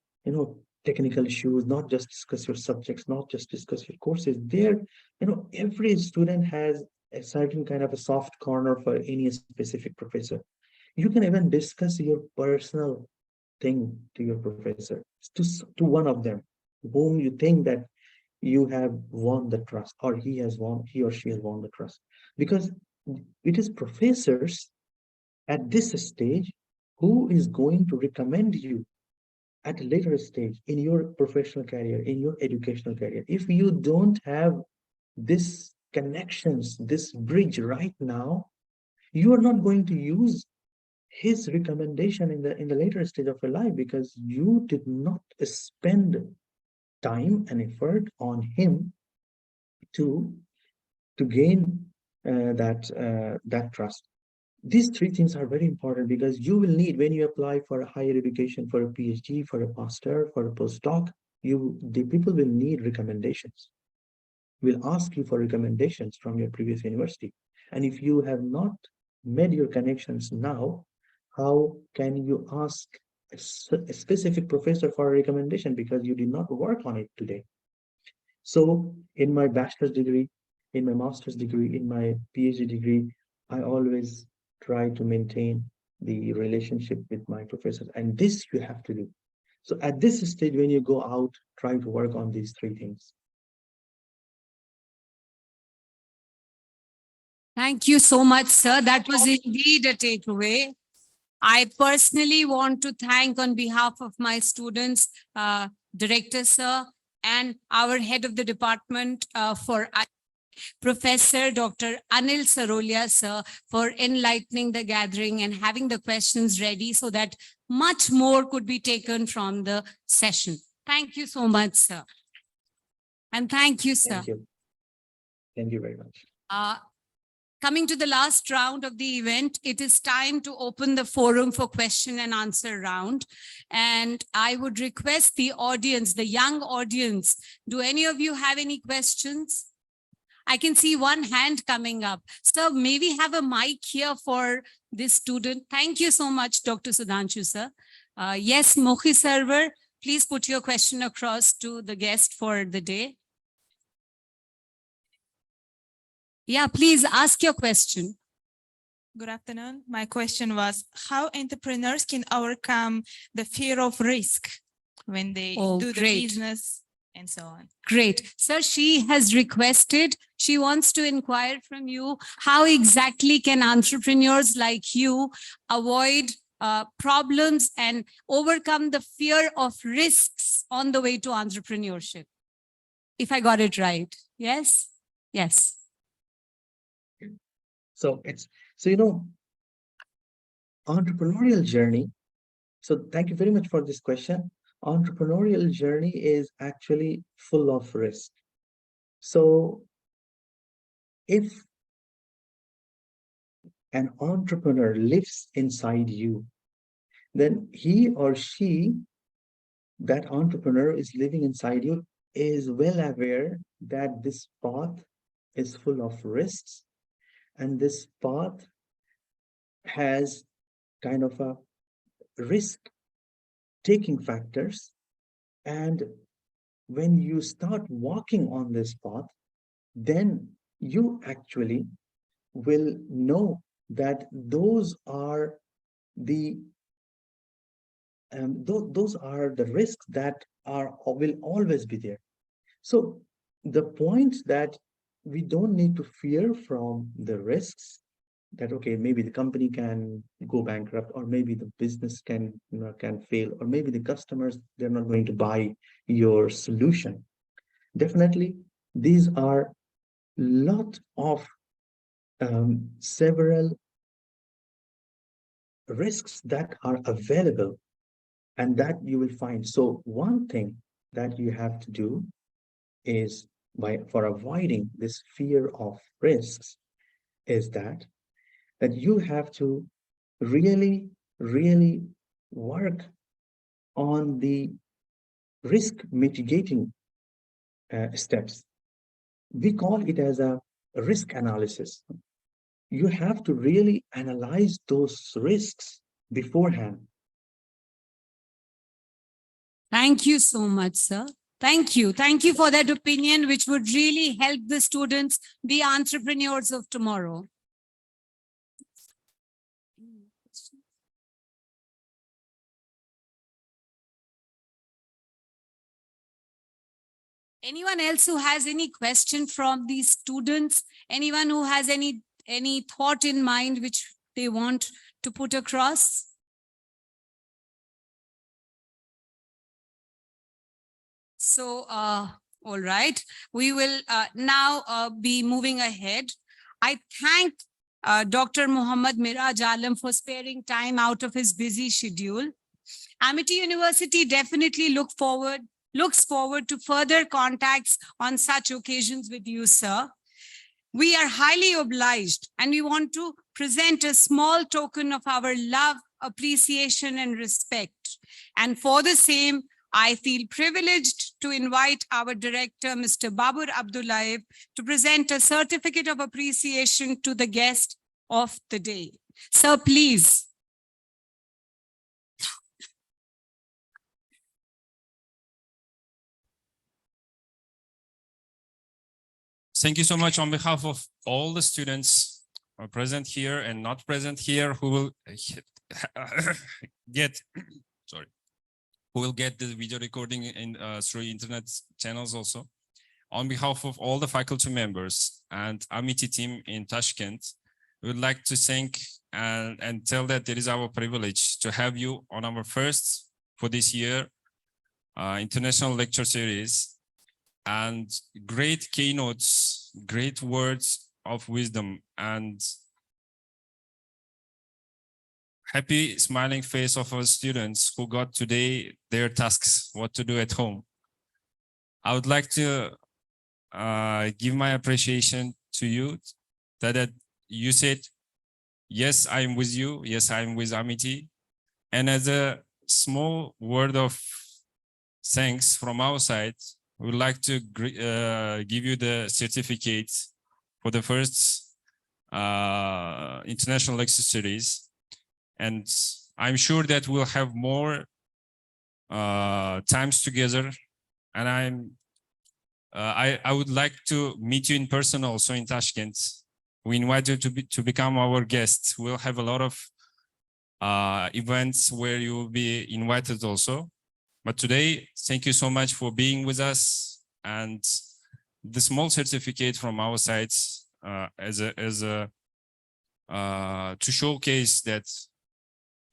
technical issues, not just discuss your subjects, not just discuss your courses. There, every student has a certain kind of a soft corner for any specific professor. You can even discuss your personal thing to your professor, to one of them, whom you think that you have won the trust, or he or she has won the trust. Because it is professors at this stage who is going to recommend you at a later stage in your professional career, in your educational career. If you don't have this connections, this bridge right now, you are not going to use his recommendation in the later stage of your life, because you did not spend time and effort on him to gain that trust. These three things are very important, because you will need, when you apply for a higher education, for a PhD, for a master, for a postdoc, the people will need recommendations, will ask you for recommendations from your previous university. And if you have not made your connections now, how can you ask a specific professor for a recommendation, because you did not work on it today? So in my bachelor's degree, in my master's degree, in my PhD degree, I always try to maintain the relationship with my professors. And this you have to do. So at this stage, when you go out, try to work on these three things. Thank you so much, sir. That was indeed a takeaway. I personally want to thank on behalf of my students, Director Sir, and our head of the department for Professor Dr. Anil Sarolia, sir, for enlightening the gathering and having the questions ready so that much more could be taken from the session. Thank you so much, sir. And thank you, sir. Thank you. Thank you very much. Coming to the last round of the event, it is time to open the forum for question and answer round. And I would request the audience, the young audience, do any of you have any questions? I can see one hand coming up. Sir, may we have a mic here for this student? Thank you so much, Dr. Sudhanshu, sir. Yes, Mohi server, please put your question across to the guest for the day. Yeah, please ask your question. Good afternoon. My question was how entrepreneurs can overcome the fear of risk when they do the business and so on. Great. Sir, she has requested, she wants to inquire from you, how exactly can entrepreneurs like you avoid problems and overcome the fear of risks on the way to entrepreneurship? If I got it right. Yes? Yes. So entrepreneurial journey. So thank you very much for this question. Entrepreneurial journey is actually full of risk. So if an entrepreneur lives inside you, then he or she, that entrepreneur is living inside you, is well aware that this path is full of risks, and this path has kind of a risk taking factors. And when you start walking on this path, then you actually will know that those are the those are the risks that are will always be there. So the point that we don't need to fear from the risks, that okay, maybe the company can go bankrupt, or maybe the business can fail, or maybe the customers, they're not going to buy your solution. Definitely, these are lot of several risks that are available and that you will find. So one thing that you have to do is, for avoiding this fear of risks, is that you have to really, really work on the risk mitigating steps. We call it as a risk analysis. You have to really analyze those risks beforehand. Thank you so much, sir. Thank you. Thank you for that opinion, which would really help the students be entrepreneurs of tomorrow. Anyone else who has any question from these students? Anyone who has any thought in mind which they want to put across? So, all right, we will now be moving ahead. I thank Dr. Muhammad Miraj Alam for sparing time out of his busy schedule. Amity University definitely looks forward to further contacts on such occasions with you, sir. We are highly obliged, and we want to present a small token of our love, appreciation, and respect. And for the same, I feel privileged to invite our director, Mr. Babur Abdullayev, to present a certificate of appreciation to the guest of the day. Sir, please. Thank you so much on behalf of all the students present here and not present here who will get, sorry, who will get the video recording in through internet channels also. On behalf of all the faculty members and Amity team in Tashkent, we would like to thank and tell that it is our privilege to have you on our first for this year international lecture series, and great keynotes, great words of wisdom, and happy smiling face of our students who got today their tasks, what to do at home. I would like to give my appreciation to you that you said, yes, I'm with you. Yes, I'm with Amity. And as a small word of thanks from our side, we would like to give you the certificate for the first international lecture series. And I'm sure that we'll have more times together. And I would like to meet you in person also in Tashkent. We invite you to become our guest. We'll have a lot of events where you will be invited also. But today, thank you so much for being with us, and the small certificate from our side to showcase that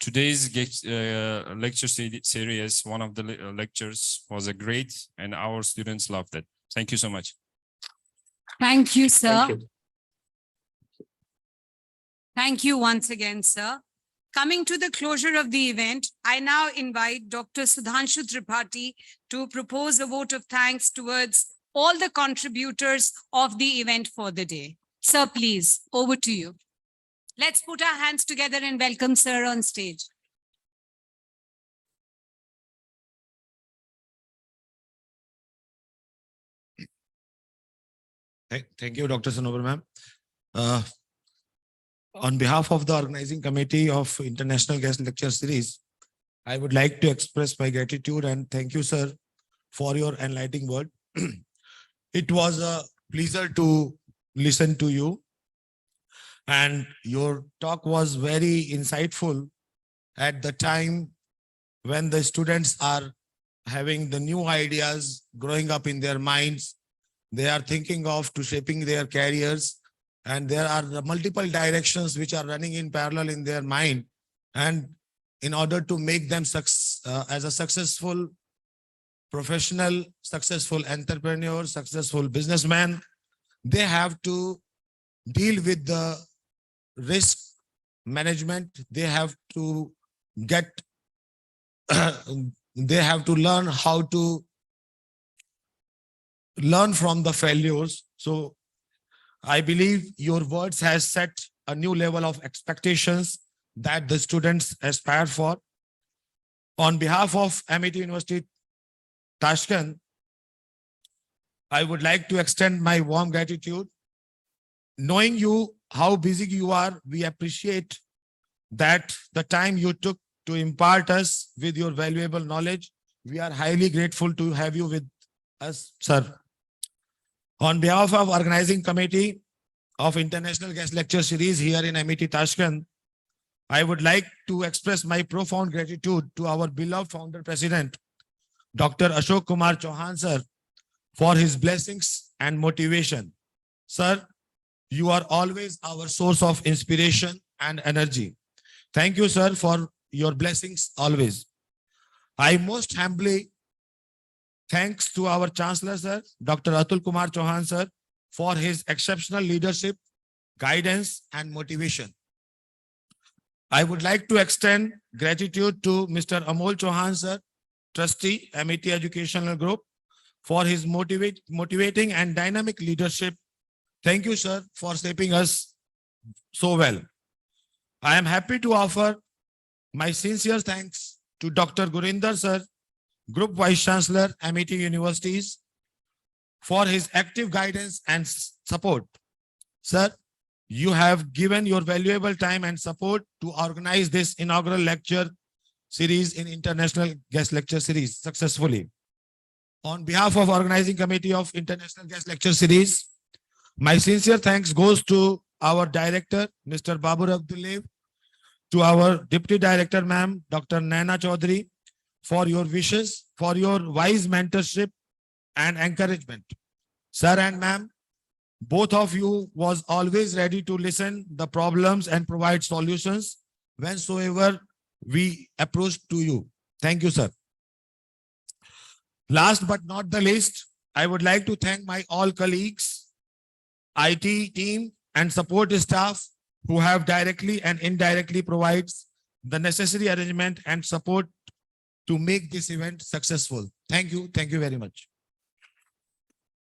today's lecture series, one of the lectures was a great, and our students loved it. Thank you so much. Thank you, sir. Thank you. Thank you once again, sir. Coming to the closure of the event, I now invite Dr. Sudhanshu Tripathi to propose a vote of thanks towards all the contributors of the event for the day. Sir, please, over to you. Let's put our hands together and welcome sir on stage. Thank you, Dr. Sanobar ma'am. On behalf of the organizing committee of International Guest Lecture Series, I would like to express my gratitude and thank you, sir, for your enlightening word. It was a pleasure to listen to you, and your talk was very insightful at the time when the students are having the new ideas growing up in their minds. They are thinking of to shaping their careers, and there are the multiple directions which are running in parallel in their mind. And in order to make them as a successful professional, successful entrepreneur, successful businessman, they have to deal with the risk management. They have to get, they have to learn how to learn from the failures. So I believe your words has set a new level of expectations that the students aspire for. On behalf of AUT University Tashkent, I would like to extend my warm gratitude. Knowing you, how busy you are, we appreciate that the time you took to impart us with your valuable knowledge. We are highly grateful to have you with us, sir. On behalf of organizing committee of International Guest Lecture Series here in AUT Tashkent, I would like to express my profound gratitude to our beloved founder president, Dr. Ashok Kumar Chauhan, sir, for his blessings and motivation. Sir, you are always our source of inspiration and energy. Thank you, sir, for your blessings always. I most humbly thanks to our Chancellor, sir, Dr. Atul Kumar Chauhan, sir, for his exceptional leadership, guidance, and motivation. I would like to extend gratitude to Mr. Amol Chauhan, sir, Trustee, AUT Educational Group, for his motivating and dynamic leadership. Thank you, sir, for shaping us so well. I am happy to offer my sincere thanks to Dr. Gurinder, sir, Group Vice Chancellor, AUT Universities, for his active guidance and support. Sir, you have given your valuable time and support to organize this inaugural lecture series in International Guest Lecture Series successfully. On behalf of Organizing Committee of International Guest Lecture Series, my sincere thanks goes to our Director, Mr. Babur Abdullayev, to our Deputy Director, ma'am, Dr. Naina Chaudhary, for your wishes, for your wise mentorship and encouragement. Sir and ma'am, both of you was always ready to listen the problems and provide solutions whensoever we approached to you. Thank you, sir. Last but not the least, I would like to thank my all colleagues, IT team and support staff who have directly and indirectly provides the necessary arrangement and support to make this event successful. Thank you. Thank you very much.